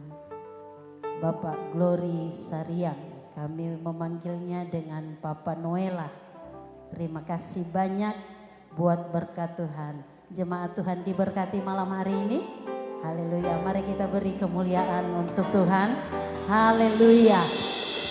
Bapak Glory Sariang. Kami memanggilnya dengan Papa Noela. Terima kasih banyak buat berkat Tuhan. Jemaat Tuhan diberkati malam hari ini. Haleluya. Mari kita beri kemuliaan untuk Tuhan. Haleluya.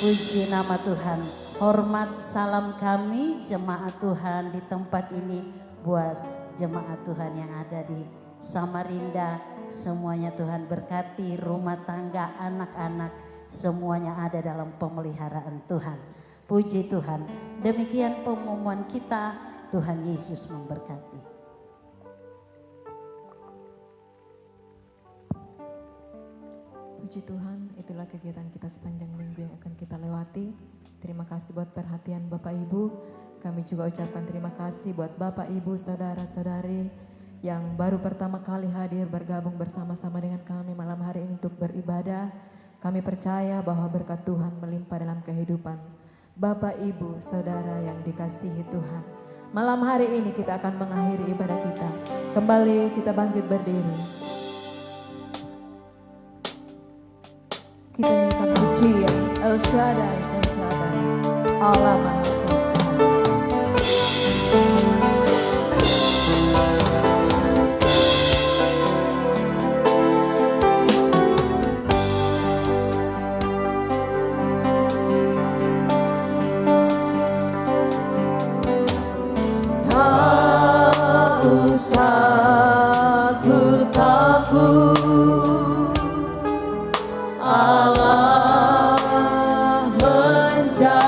Puji nama Tuhan. Hormat salam kami jemaat Tuhan di tempat ini buat jemaat Tuhan yang ada di Samarinda. Semuanya Tuhan berkati, rumah tangga, anak-anak, semuanya ada dalam pemeliharaan Tuhan. Puji Tuhan. Demikian pengumuman kita. Tuhan Yesus memberkati. Puji Tuhan, itulah kegiatan kita sepanjang minggu yang akan kita lewati. Terima kasih buat perhatian Bapak Ibu. Kami juga ucapkan terima kasih buat Bapak Ibu, saudara-saudari yang baru pertama kali hadir bergabung bersama-sama dengan kami malam hari ini untuk beribadah. Kami percaya bahwa berkat Tuhan melimpah dalam kehidupan Bapak Ibu, saudara yang dikasihi Tuhan. Malam hari ini kita akan mengakhiri ibadah kita. Kembali kita bangkit berdiri. Kita nyanyikan pujian El Shaddai, El Shaddai, Allah Maha Kuasa. Tak usah ku takut, Allah menjagaku.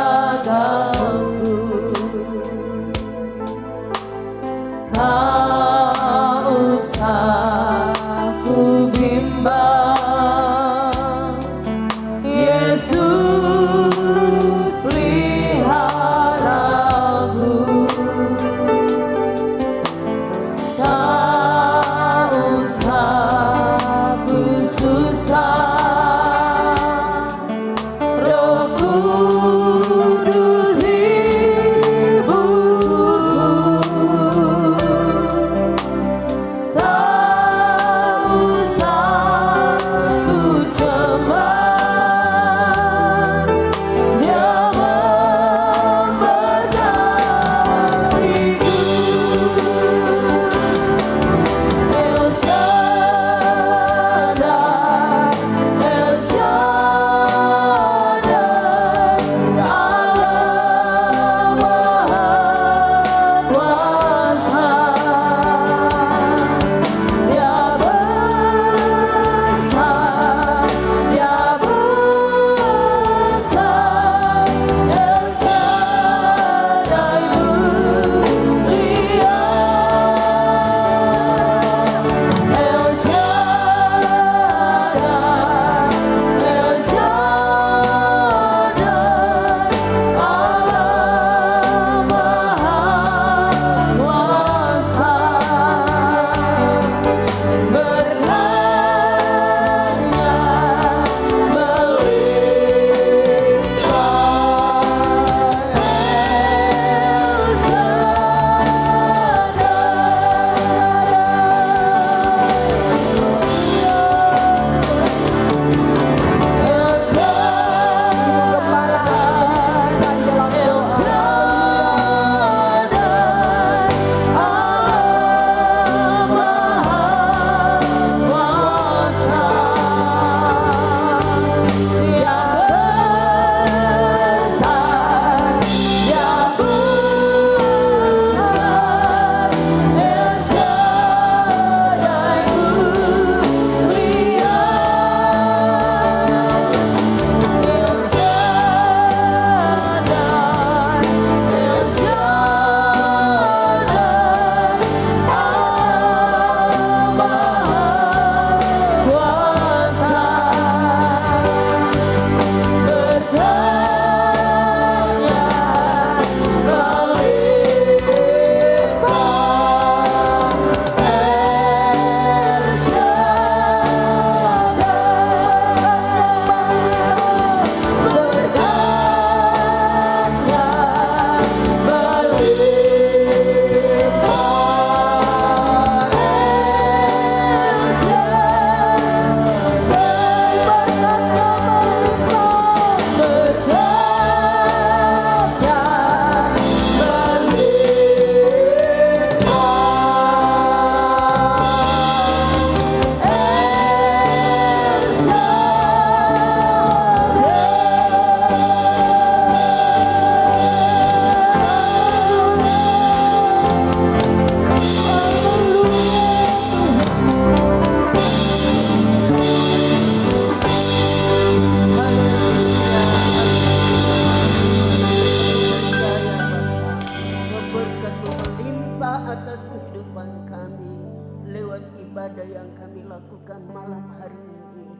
atas kehidupan kami lewat ibadah yang kami lakukan malam hari ini.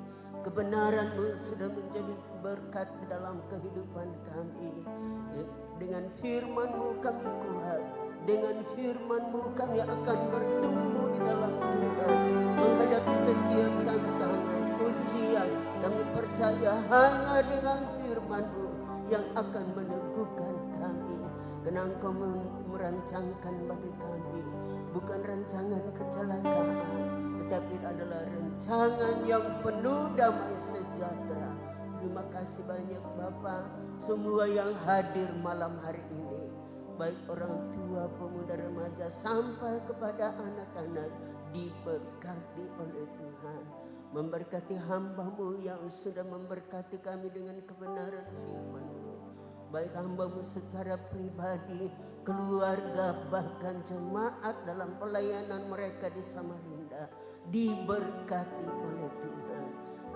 Kebenaran-Mu sudah menjadi berkat di dalam kehidupan kami. Dengan firman-Mu kami kuat. Dengan firman-Mu kami akan bertumbuh di dalam Tuhan. Menghadapi setiap tantangan, ujian. Kami percaya hanya dengan firman-Mu yang akan meneguhkan kami. Karena Engkau merancangkan bagi kami bukan rancangan kecelakaan, tetapi adalah rancangan yang penuh damai sejahtera. Terima kasih banyak Bapa, semua yang hadir malam hari ini, baik orang tua, pemuda, remaja, sampai kepada anak-anak, diberkati oleh Tuhan. Memberkati hamba-Mu yang sudah memberkati kami dengan kebenaran firman-Mu. Baik hamba-Mu secara pribadi, keluarga, bahkan jemaat dalam pelayanan mereka di Samarinda, diberkati oleh Tuhan.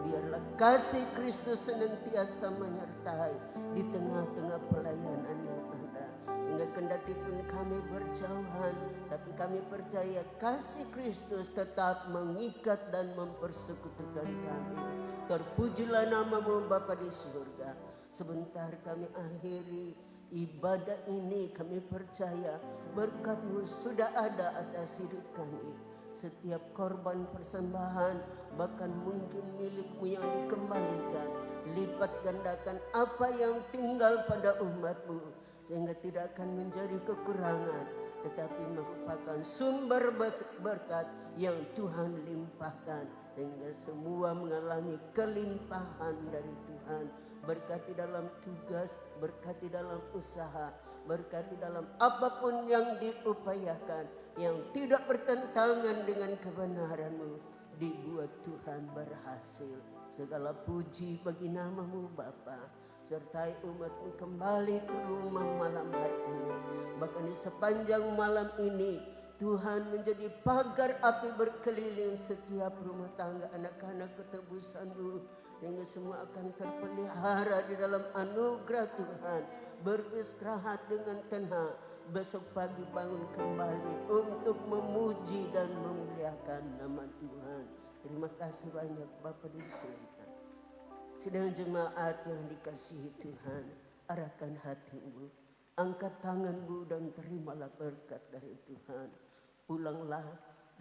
Biarlah kasih Kristus senantiasa menyertai di tengah-tengah pelayanan yang ada. Hingga kendati pun kami berjauhan, tapi kami percaya kasih Kristus tetap mengikat dan mempersekutukan kami. Terpujilah nama-Mu Bapa di surga. Sebentar kami akhiri ibadah ini, kami percaya berkat-Mu sudah ada atas hidup kami. Setiap korban persembahan, bahkan mungkin milik-Mu yang dikembalikan, lipat gandakan apa yang tinggal pada umat-Mu, sehingga tidak akan menjadi kekurangan, tetapi merupakan sumber berkat yang Tuhan limpahkan, sehingga semua mengalami kelimpahan dari Tuhan. Berkati dalam tugas, berkati dalam usaha, berkati dalam apapun yang diupayakan, yang tidak bertentangan dengan kebenaran-Mu, dibuat Tuhan berhasil. Segala puji bagi nama-Mu Bapa. Sertai umat-Mu kembali ke rumah malam hari ini. Bahkan di sepanjang malam ini, Tuhan menjadi pagar api berkeliling setiap rumah tangga anak-anak ketebusan-Mu, sehingga semua akan terpelihara di dalam anugerah Tuhan. Beristirahat dengan tenang, besok pagi bangun kembali untuk memuji dan memuliakan nama Tuhan. Terima kasih banyak Bapa di surga. Sedang jemaat yang dikasihi Tuhan, arahkan hatimu, angkat tanganmu dan terimalah berkat dari Tuhan. Pulanglah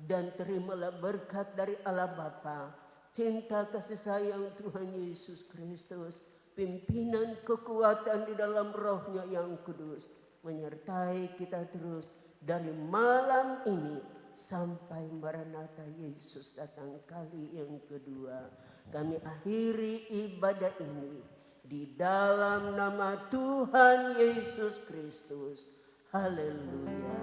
dan terimalah berkat dari Allah Bapa, cinta kasih sayang Tuhan Yesus Kristus, pimpinan kekuatan di dalam rohnya yang kudus, menyertai kita terus dari malam ini sampai Maranatha Yesus datang kali yang kedua. Kami akhiri ibadah ini di dalam nama Tuhan Yesus Kristus. Haleluya.